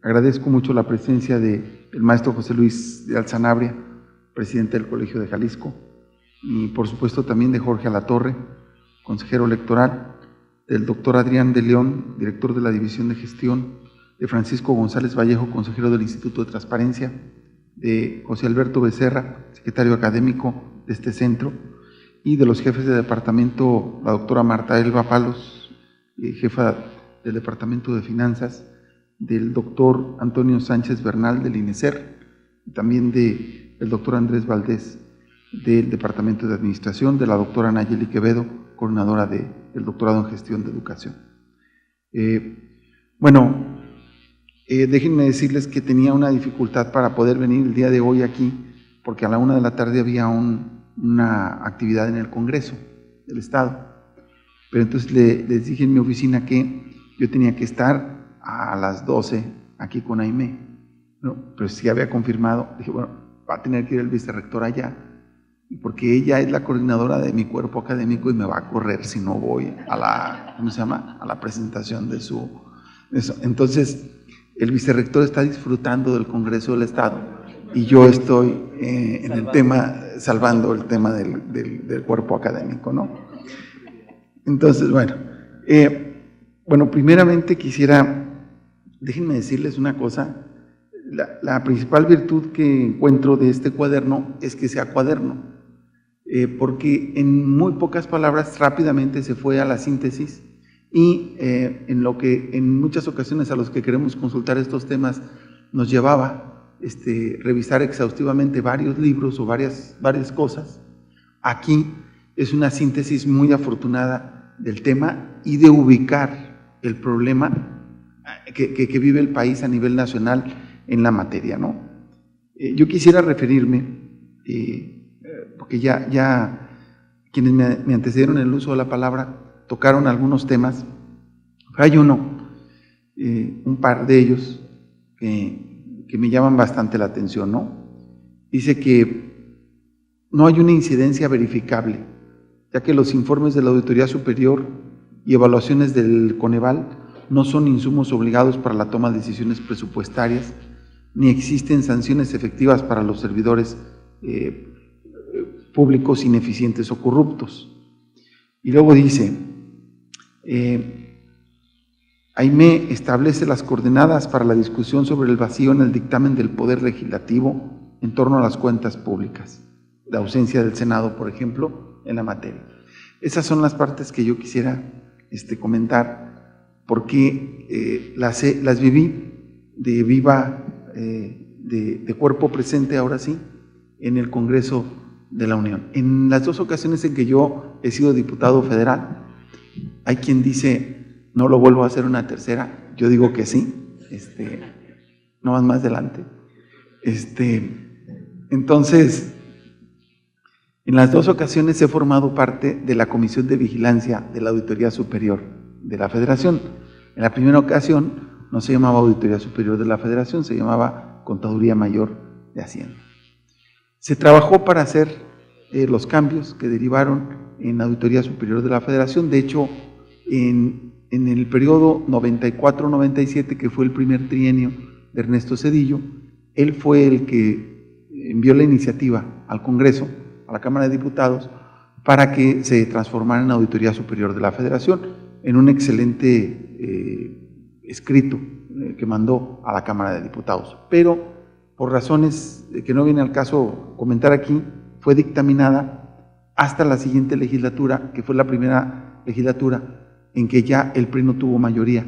Agradezco mucho la presencia del maestro José Luis de Alzanabria, presidente del Colegio de Jalisco, y por supuesto también de Jorge Alatorre, consejero electoral, del doctor Adrián de León, director de la División de Gestión, de Francisco González Vallejo, consejero del Instituto de Transparencia, de José Alberto Becerra, secretario académico de este centro, y de los jefes de departamento, la doctora Marta Elba Palos, jefa del Departamento de Finanzas, del doctor Antonio Sánchez Bernal del INESER, y también del doctor Andrés Valdés del Departamento de Administración, de la doctora Nayeli Quevedo, coordinadora del doctorado en Gestión de Educación. Déjenme decirles que tenía una dificultad para poder venir el día de hoy aquí, porque a la 1 de la tarde había una actividad en el Congreso del Estado, pero entonces les dije en mi oficina que yo tenía que estar a las 12 aquí con Aimé, ¿no? Pero sí había confirmado, dije, bueno, va a tener que ir el vicerrector allá, porque ella es la coordinadora de mi cuerpo académico y me va a correr si no voy a la, ¿cómo se llama?, a la presentación de eso. Entonces, el vicerrector está disfrutando del Congreso del Estado y yo estoy en el tema, salvando el tema del cuerpo académico, ¿no? Entonces, primeramente déjenme decirles una cosa. La principal virtud que encuentro de este cuaderno es que sea cuaderno, porque en muy pocas palabras rápidamente se fue a la síntesis y en lo que en muchas ocasiones a los que queremos consultar estos temas nos llevaba revisar exhaustivamente varios libros o varias cosas. Aquí es una síntesis muy afortunada del tema y de ubicar el problema que vive el país a nivel nacional en la materia, ¿no? Yo quisiera referirme, porque ya quienes me antecedieron en el uso de la palabra tocaron algunos temas. Hay un par de ellos que me llaman bastante la atención, ¿no? Dice que no hay una incidencia verificable, ya que los informes de la Auditoría Superior y evaluaciones del Coneval no son insumos obligados para la toma de decisiones presupuestarias, ni existen sanciones efectivas para los servidores públicos ineficientes o corruptos. Y luego dice, AIME establece las coordenadas para la discusión sobre el vacío en el dictamen del Poder Legislativo en torno a las cuentas públicas, la ausencia del Senado, por ejemplo, en la materia. Esas son las partes que yo quisiera comentar, porque las viví de viva, de cuerpo presente, ahora sí, en el Congreso de la Unión. En las dos ocasiones en que yo he sido diputado federal, hay quien dice, no lo vuelvo a hacer una tercera, yo digo que sí, no más adelante. Entonces, en las dos ocasiones he formado parte de la Comisión de Vigilancia de la Auditoría Superior de la Federación. En la primera ocasión no se llamaba Auditoría Superior de la Federación, se llamaba Contaduría Mayor de Hacienda. Se trabajó para hacer los cambios que derivaron en la Auditoría Superior de la Federación. De hecho, en el periodo 94-97, que fue el primer trienio de Ernesto Zedillo, él fue el que envió la iniciativa al Congreso, a la Cámara de Diputados, para que se transformara en Auditoría Superior de la Federación, en un excelente escrito que mandó a la Cámara de Diputados. Pero, por razones que no viene al caso comentar aquí, fue dictaminada hasta la siguiente legislatura, que fue la primera legislatura en que ya el PRI no tuvo mayoría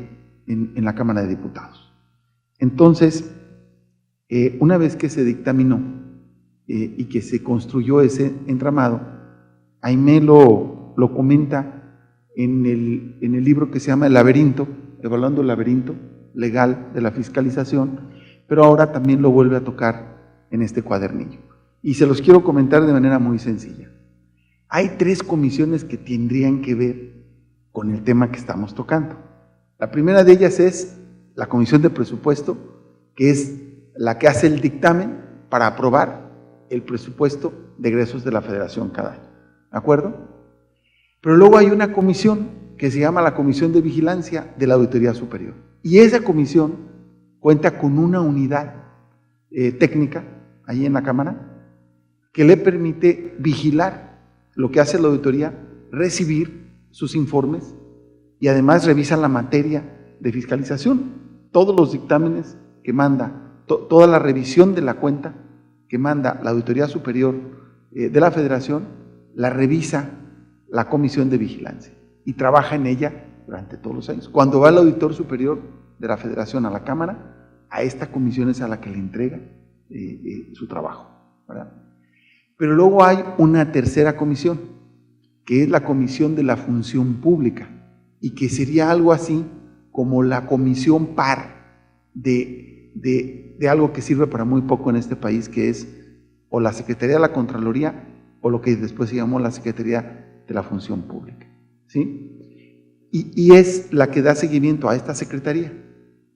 en la Cámara de Diputados. Entonces, una vez que se dictaminó y que se construyó ese entramado, AIME lo comenta en el libro que se llama El laberinto, evaluando el laberinto legal de la fiscalización, pero ahora también lo vuelve a tocar en este cuadernillo. Y se los quiero comentar de manera muy sencilla. Hay tres comisiones que tendrían que ver con el tema que estamos tocando. La primera de ellas es la Comisión de Presupuesto, que es la que hace el dictamen para aprobar el presupuesto de egresos de la Federación cada año. ¿De acuerdo? Pero luego hay una comisión que se llama la Comisión de Vigilancia de la Auditoría Superior. Y esa comisión cuenta con una unidad técnica ahí en la Cámara que le permite vigilar lo que hace la auditoría, recibir sus informes y además revisa la materia de fiscalización. Todos los dictámenes que manda, toda la revisión de la cuenta que manda la Auditoría Superior de la Federación, la revisa la Comisión de Vigilancia y trabaja en ella durante todos los años. Cuando va el Auditor Superior de la Federación a la Cámara, a esta comisión es a la que le entrega su trabajo, ¿verdad? Pero luego hay una tercera comisión, que es la Comisión de la Función Pública, y que sería algo así como la comisión par de algo que sirve para muy poco en este país, que es o la Secretaría de la Contraloría o lo que después se llamó la Secretaría de la Función Pública, ¿sí? Y es la que da seguimiento a esta Secretaría.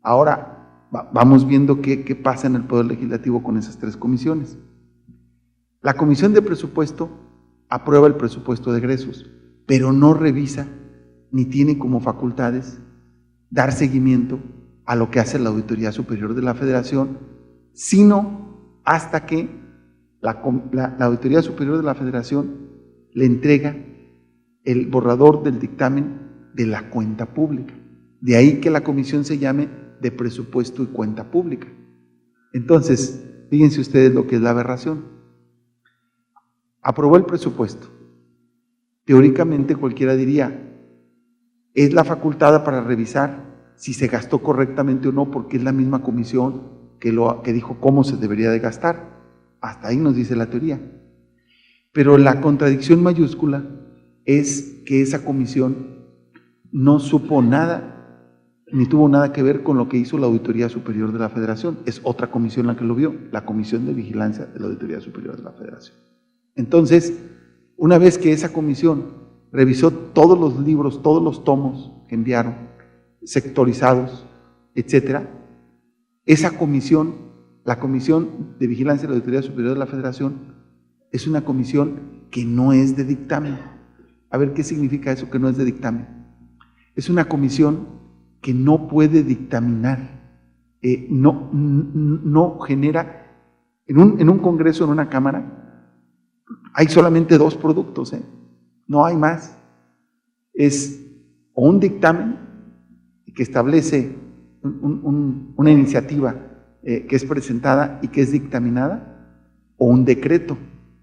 Ahora vamos viendo qué pasa en el Poder Legislativo con esas tres comisiones. La Comisión de Presupuesto aprueba el presupuesto de egresos, pero no revisa ni tiene como facultades dar seguimiento a lo que hace la Auditoría Superior de la Federación, sino hasta que la Auditoría Superior de la Federación le entrega el borrador del dictamen de la cuenta pública. De ahí que la comisión se llame de presupuesto y cuenta pública. Entonces, fíjense ustedes lo que es la aberración. Aprobó el presupuesto. Teóricamente cualquiera diría, es la facultada para revisar si se gastó correctamente o no, porque es la misma comisión que dijo cómo se debería de gastar. Hasta ahí nos dice la teoría. Pero la contradicción mayúscula es que esa comisión no supo nada, ni tuvo nada que ver con lo que hizo la Auditoría Superior de la Federación. Es otra comisión la que lo vio, la Comisión de Vigilancia de la Auditoría Superior de la Federación. Entonces, una vez que esa comisión revisó todos los libros, todos los tomos que enviaron, sectorizados, etcétera, esa comisión, la Comisión de Vigilancia de la Auditoría Superior de la Federación, es una comisión que no es de dictamen. A ver, ¿qué significa eso que no es de dictamen? Es una comisión que no puede dictaminar, no genera, en un congreso, en una cámara, hay solamente dos productos, no hay más. Es o un dictamen que establece una iniciativa que es presentada y que es dictaminada, o un decreto,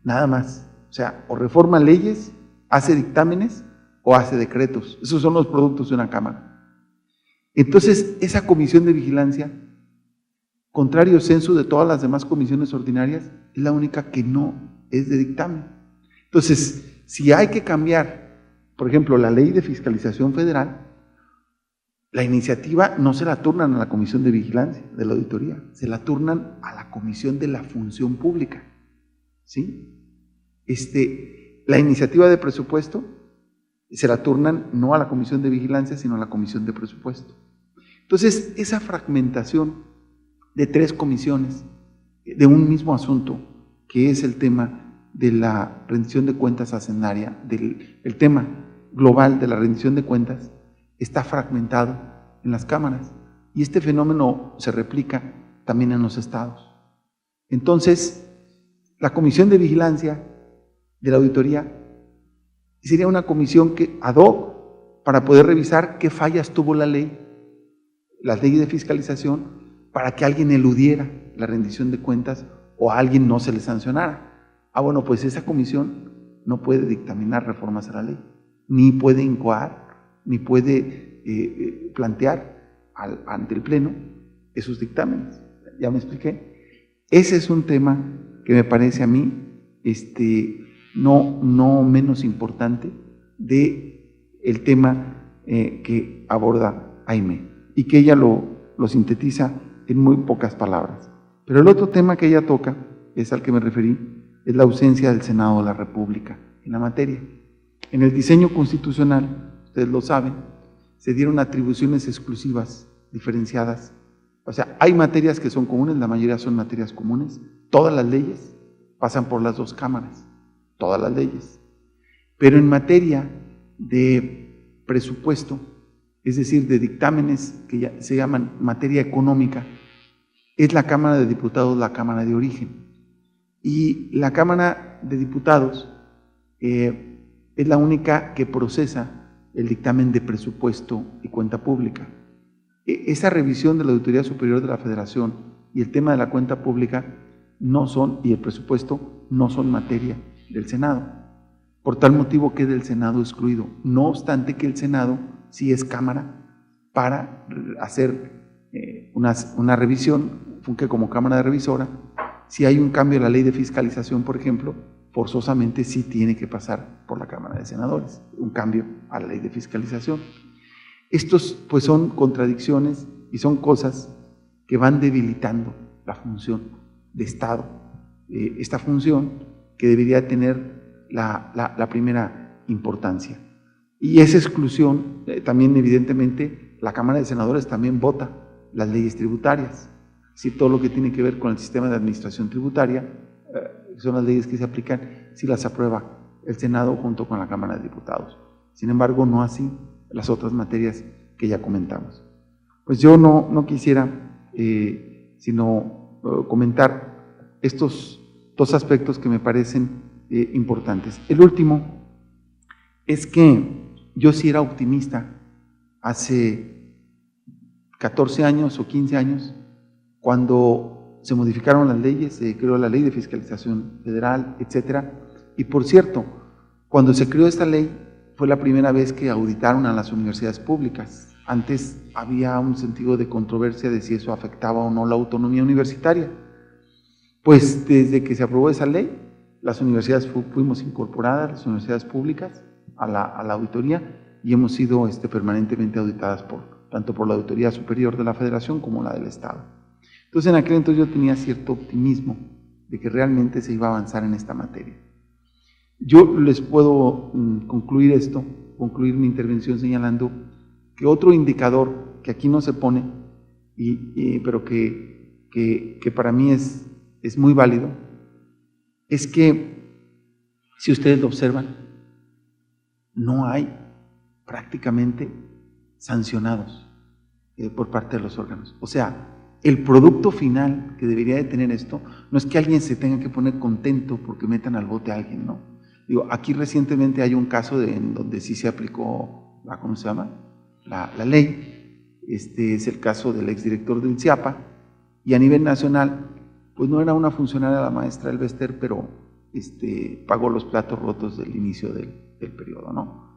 nada más. O sea, o reforma leyes, hace dictámenes o hace decretos. Esos son los productos de una Cámara. Entonces, esa comisión de vigilancia, contrario censo de todas las demás comisiones ordinarias, es la única que no es de dictamen. Entonces, si hay que cambiar, por ejemplo, la ley de fiscalización federal, la iniciativa no se la turnan a la comisión de vigilancia de la auditoría, se la turnan a la comisión de la función pública. ¿Sí? La iniciativa de presupuesto se la turnan no a la comisión de vigilancia, sino a la comisión de presupuesto. Entonces, esa fragmentación de 3 comisiones de un mismo asunto, que es el tema de la rendición de cuentas hacendaria, el tema global de la rendición de cuentas, está fragmentado en las cámaras. Y este fenómeno se replica también en los estados. Entonces, la comisión de vigilancia de la auditoría sería una comisión que ad hoc para poder revisar qué fallas tuvo la ley, las leyes de fiscalización, para que alguien eludiera la rendición de cuentas o a alguien no se le sancionara. Bueno, pues esa comisión no puede dictaminar reformas a la ley, ni puede incoar, ni puede plantear ante el Pleno esos dictámenes. ¿Ya me expliqué? Ese es un tema que me parece a mí no menos importante de el tema que aborda Aimee, y que ella lo sintetiza en muy pocas palabras. Pero el otro tema que ella toca, es al que me referí, es la ausencia del Senado de la República en la materia. En el diseño constitucional, ustedes lo saben, se dieron atribuciones exclusivas, diferenciadas. O sea, hay materias que son comunes, la mayoría son materias comunes. Todas las leyes pasan por las 2 cámaras, todas las leyes. Pero en materia de presupuesto, es decir, de dictámenes que ya se llaman materia económica, es la Cámara de Diputados la Cámara de origen. Y la Cámara de Diputados es la única que procesa el dictamen de presupuesto y cuenta pública. Esa revisión de la Auditoría Superior de la Federación y el tema de la cuenta pública no son, y el presupuesto no son materia del Senado. Por tal motivo queda el Senado excluido. No obstante que el Senado sí es Cámara para hacer una revisión, funge como Cámara revisora. Si hay un cambio en la ley de fiscalización, por ejemplo, forzosamente sí tiene que pasar por la Cámara de Senadores, un cambio a la ley de fiscalización. Estos pues son contradicciones y son cosas que van debilitando la función de Estado, esta función que debería tener la primera importancia. Y esa exclusión, también evidentemente, la Cámara de Senadores también vota las leyes tributarias, si todo lo que tiene que ver con el sistema de administración tributaria, son las leyes que se aplican, si las aprueba el Senado junto con la Cámara de Diputados. Sin embargo, no así las otras materias que ya comentamos. Pues yo no quisiera sino comentar estos 2 aspectos que me parecen importantes. El último es que yo sí era optimista hace 14 años o 15 años, cuando se modificaron las leyes, se creó la Ley de Fiscalización Federal, etcétera. Y por cierto, cuando se creó esta ley, fue la primera vez que auditaron a las universidades públicas. Antes había un sentido de controversia de si eso afectaba o no la autonomía universitaria. Pues desde que se aprobó esa ley, las universidades fuimos incorporadas, las universidades públicas, a la auditoría, y hemos sido permanentemente auditadas tanto por la Auditoría Superior de la Federación como la del Estado. Entonces, en aquel entonces yo tenía cierto optimismo de que realmente se iba a avanzar en esta materia. Yo les puedo concluir mi intervención señalando que otro indicador que aquí no se pone, pero que para mí es muy válido, es que, si ustedes lo observan, no hay prácticamente sancionados por parte de los órganos. O sea, el producto final que debería de tener esto, no es que alguien se tenga que poner contento porque metan al bote a alguien, no. Aquí recientemente hay un caso en donde sí se aplicó ¿cómo se llama? La ley. Este es el caso del exdirector del CIAPA, y a nivel nacional, pues no era una funcionaria la maestra Elbester, pero pagó los platos rotos del inicio del periodo, ¿no?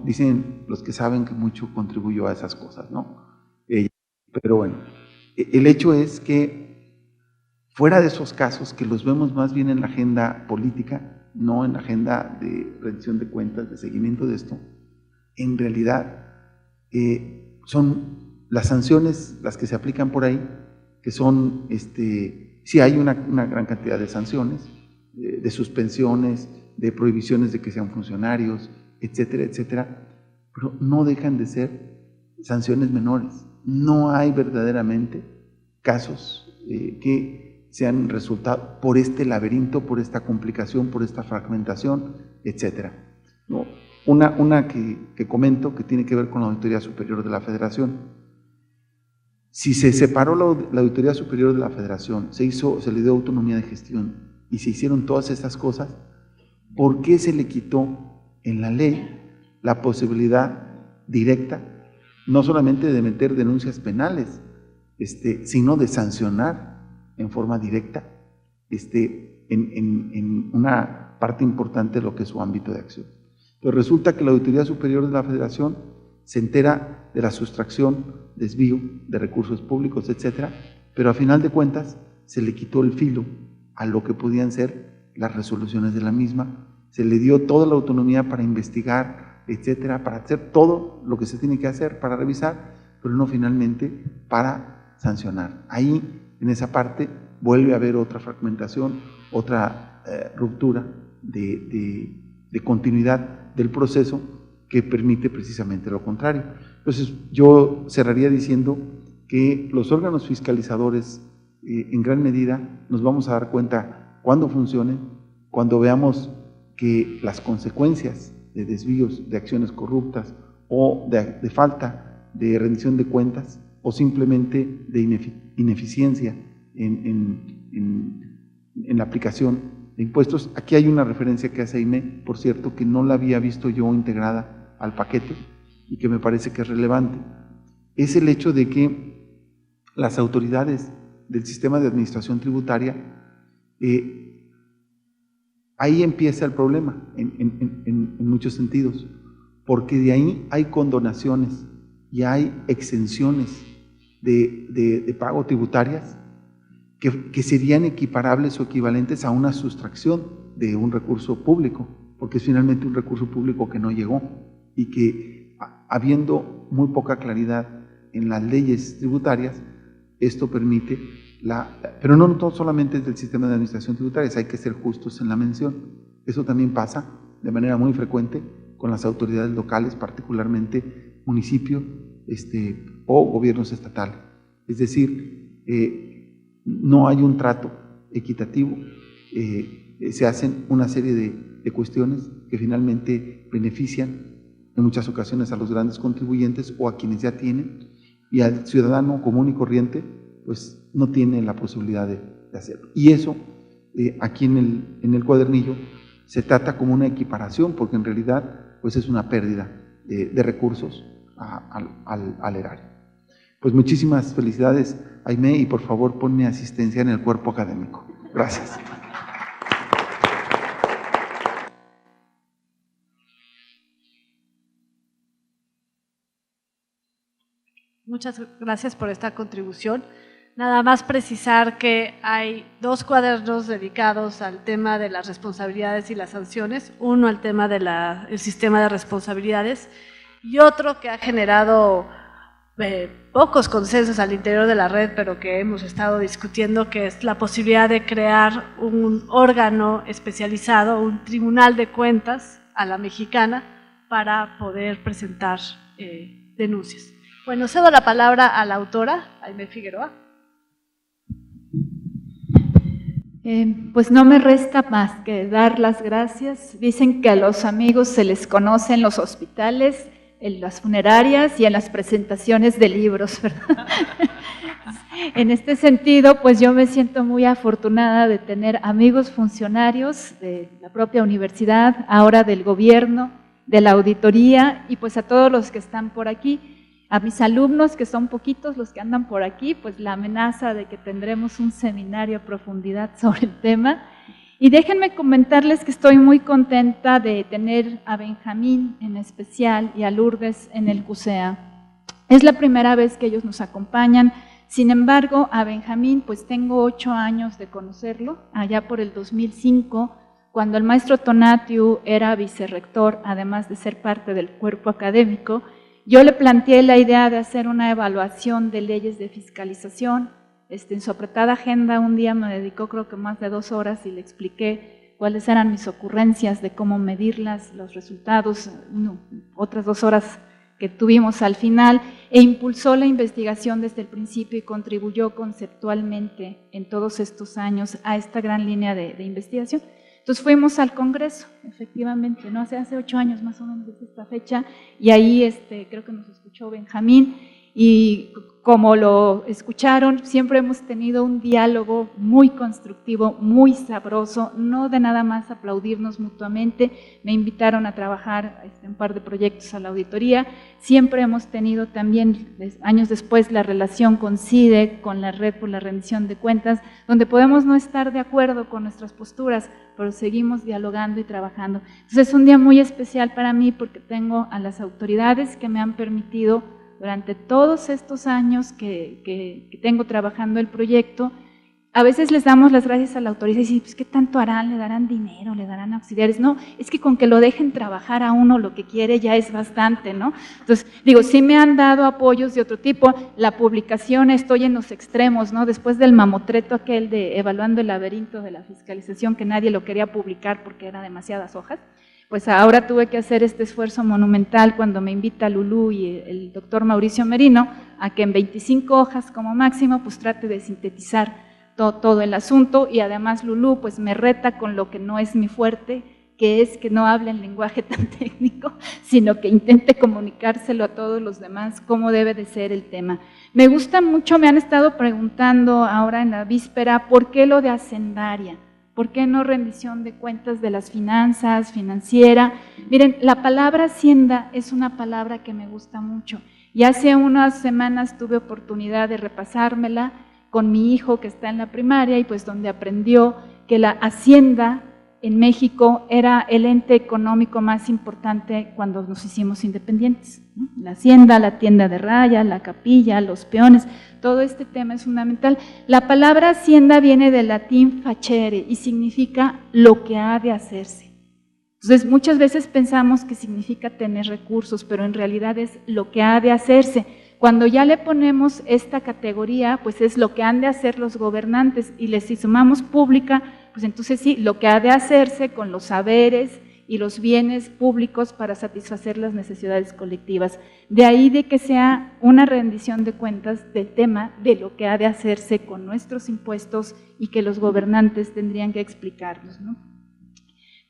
Dicen los que saben que mucho contribuyó a esas cosas, ¿no? Pero bueno, el hecho es que fuera de esos casos, que los vemos más bien en la agenda política, no en la agenda de rendición de cuentas, de seguimiento de esto, en realidad son las sanciones las que se aplican por ahí, que son, sí hay una gran cantidad de sanciones, de suspensiones, de prohibiciones de que sean funcionarios, etcétera, etcétera, pero no dejan de ser sanciones menores. No hay verdaderamente casos que sean resultado por este laberinto, por esta complicación, por esta fragmentación, etcétera. ¿No? Una que comento que tiene que ver con la Auditoría Superior de la Federación. Si se separó la Auditoría Superior de la Federación, se le dio autonomía de gestión y se hicieron todas estas cosas, ¿por qué se le quitó en la ley la posibilidad directa, no solamente de meter denuncias penales, sino de sancionar en forma directa en una parte importante de lo que es su ámbito de acción? Pues resulta que la Auditoría Superior de la Federación se entera de la sustracción, desvío de recursos públicos, etcétera, pero a final de cuentas se le quitó el filo a lo que podían ser las resoluciones de la misma, se le dio toda la autonomía para investigar, etcétera, para hacer todo lo que se tiene que hacer, para revisar, pero no finalmente para sancionar. Ahí, en esa parte, vuelve a haber otra fragmentación, otra ruptura de continuidad del proceso que permite precisamente lo contrario. Entonces, yo cerraría diciendo que los órganos fiscalizadores, en gran medida, nos vamos a dar cuenta cuando funcionen, cuando veamos que las consecuencias de desvíos, de acciones corruptas o de falta de rendición de cuentas o simplemente de ineficiencia en la aplicación de impuestos. Aquí hay una referencia que hace Aimé, por cierto, que no la había visto yo integrada al paquete y que me parece que es relevante. Es el hecho de que las autoridades del sistema de administración tributaria, ahí empieza el problema en muchos sentidos, porque de ahí hay condonaciones y hay exenciones de pago tributarias que serían equiparables o equivalentes a una sustracción de un recurso público, porque es finalmente un recurso público que no llegó y que, habiendo muy poca claridad en las leyes tributarias, esto permite pero no solamente es del sistema de administración tributaria, hay que ser justos en la mención. Eso también pasa de manera muy frecuente con las autoridades locales, particularmente municipios o gobiernos estatales. Es decir, no hay un trato equitativo, se hacen una serie de cuestiones que finalmente benefician en muchas ocasiones a los grandes contribuyentes o a quienes ya tienen, y al ciudadano común y corriente pues no tiene la posibilidad de hacerlo. Y eso, aquí en el cuadernillo, se trata como una equiparación, porque en realidad pues es una pérdida de recursos al erario. Pues muchísimas felicidades, Aimé, y por favor ponme asistencia en el cuerpo académico. Gracias. Muchas gracias por esta contribución. Nada más precisar que hay 2 cuadernos dedicados al tema de las responsabilidades y las sanciones, uno al tema del sistema de responsabilidades y otro que ha generado pocos consensos al interior de la red, pero que hemos estado discutiendo, que es la posibilidad de crear un órgano especializado, un tribunal de cuentas a la mexicana para poder presentar denuncias. Bueno, cedo la palabra a la autora, Aimé Figueroa. Pues no me resta más que dar las gracias. Dicen que a los amigos se les conoce en los hospitales, en las funerarias y en las presentaciones de libros, ¿verdad? En este sentido, pues yo me siento muy afortunada de tener amigos funcionarios de la propia universidad, ahora del gobierno, de la auditoría y pues a todos los que están por aquí. A mis alumnos, que son poquitos los que andan por aquí, pues la amenaza de que tendremos un seminario a profundidad sobre el tema. Y déjenme comentarles que estoy muy contenta de tener a Benjamín en especial y a Lourdes en el CUSEA. Es la primera vez que ellos nos acompañan. Sin embargo, a Benjamín, pues tengo 8 años de conocerlo, allá por el 2005, cuando el maestro Tonatiu era vicerrector, además de ser parte del cuerpo académico. Yo le planteé la idea de hacer una evaluación de leyes de fiscalización. En su apretada agenda un día me dedicó creo que más de 2 horas y le expliqué cuáles eran mis ocurrencias de cómo medirlas, los resultados, otras 2 horas que tuvimos al final, e impulsó la investigación desde el principio y contribuyó conceptualmente en todos estos años a esta gran línea de investigación. Entonces fuimos al Congreso, efectivamente, ¿no? Hace 8 años más o menos desde esta fecha, y ahí creo que nos escuchó Benjamín, y como lo escucharon, siempre hemos tenido un diálogo muy constructivo, muy sabroso, no de nada más aplaudirnos mutuamente. Me invitaron a trabajar un par de proyectos a la auditoría. Siempre hemos tenido también, años después, la relación con CIDE, con la Red por la Rendición de Cuentas, donde podemos no estar de acuerdo con nuestras posturas, pero seguimos dialogando y trabajando. Entonces es un día muy especial para mí porque tengo a las autoridades que me han permitido durante todos estos años que tengo trabajando el proyecto. A veces les damos las gracias a la autoridad y dicen, pues, ¿qué tanto harán? ¿Le darán dinero? ¿Le darán auxiliares? No, es que con que lo dejen trabajar a uno lo que quiere ya es bastante, ¿no? Entonces, digo, sí me han dado apoyos de otro tipo. La publicación, estoy en los extremos, ¿no? Después del mamotreto aquel de Evaluando el laberinto de la fiscalización, que nadie lo quería publicar porque eran demasiadas hojas, pues ahora tuve que hacer este esfuerzo monumental cuando me invita Lulú y el doctor Mauricio Merino a que en 25 hojas como máximo pues trate de sintetizar todo el asunto, y además Lulú pues me reta con lo que no es mi fuerte, que es que no hable en lenguaje tan técnico, sino que intente comunicárselo a todos los demás cómo debe de ser el tema. Me gusta mucho, me han estado preguntando ahora en la víspera, ¿por qué lo de hacendaria? ¿Por qué no rendición de cuentas de las finanzas, financiera? Miren, la palabra hacienda es una palabra que me gusta mucho, y hace unas semanas tuve oportunidad de repasármela con mi hijo que está en la primaria, y pues donde aprendió que la hacienda en México era el ente económico más importante cuando nos hicimos independientes, ¿no? La hacienda, la tienda de raya, la capilla, los peones, todo este tema es fundamental. La palabra hacienda viene del latín facere y significa lo que ha de hacerse. Entonces muchas veces pensamos que significa tener recursos, pero en realidad es lo que ha de hacerse. Cuando ya le ponemos esta categoría, pues es lo que han de hacer los gobernantes, y les sumamos pública, pues entonces sí, lo que ha de hacerse con los saberes y los bienes públicos para satisfacer las necesidades colectivas. De ahí de que sea una rendición de cuentas del tema de lo que ha de hacerse con nuestros impuestos y que los gobernantes tendrían que explicarnos, ¿no?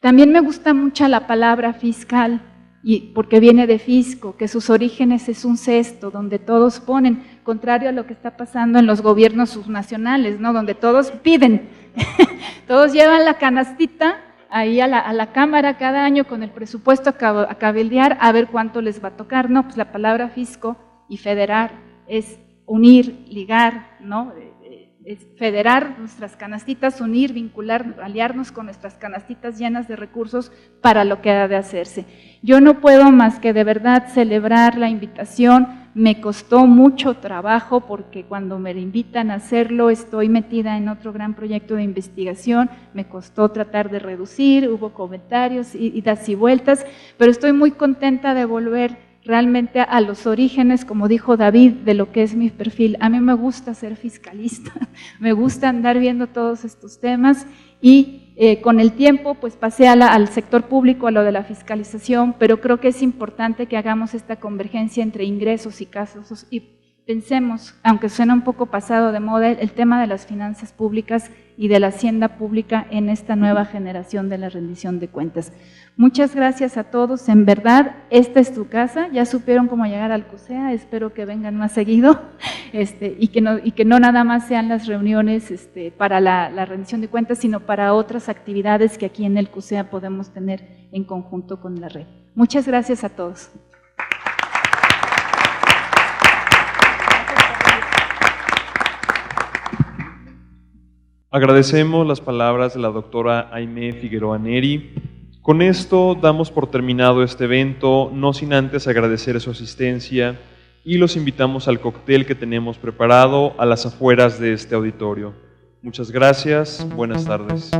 También me gusta mucho la palabra fiscal, y porque viene de fisco, que sus orígenes es un cesto donde todos ponen, contrario a lo que está pasando en los gobiernos subnacionales, ¿no? Donde todos piden, todos llevan la canastita ahí a la Cámara cada año con el presupuesto a cabildear a ver cuánto les va a tocar. No, pues la palabra fisco y federar es unir, ligar, ¿no? Es federar nuestras canastitas, unir, vincular, aliarnos con nuestras canastitas llenas de recursos para lo que ha de hacerse. Yo no puedo más que de verdad celebrar la invitación. Me costó mucho trabajo porque cuando me invitan a hacerlo estoy metida en otro gran proyecto de investigación, me costó tratar de reducir, hubo comentarios, idas y vueltas, pero estoy muy contenta de volver realmente a los orígenes, como dijo David, de lo que es mi perfil. A mí me gusta ser fiscalista, me gusta andar viendo todos estos temas, y con el tiempo pues pasé al sector público, a lo de la fiscalización, pero creo que es importante que hagamos esta convergencia entre ingresos y gastos y pensemos, aunque suena un poco pasado de moda, el tema de las finanzas públicas y de la hacienda pública en esta nueva generación de la rendición de cuentas. Muchas gracias a todos, en verdad, esta es tu casa, ya supieron cómo llegar al CUSEA, espero que vengan más seguido y que no nada más sean las reuniones para la rendición de cuentas, sino para otras actividades que aquí en el CUSEA podemos tener en conjunto con la red. Muchas gracias a todos. Agradecemos las palabras de la doctora Aimee Figueroa Neri. Con esto damos por terminado este evento, no sin antes agradecer su asistencia y los invitamos al cóctel que tenemos preparado a las afueras de este auditorio. Muchas gracias, buenas tardes.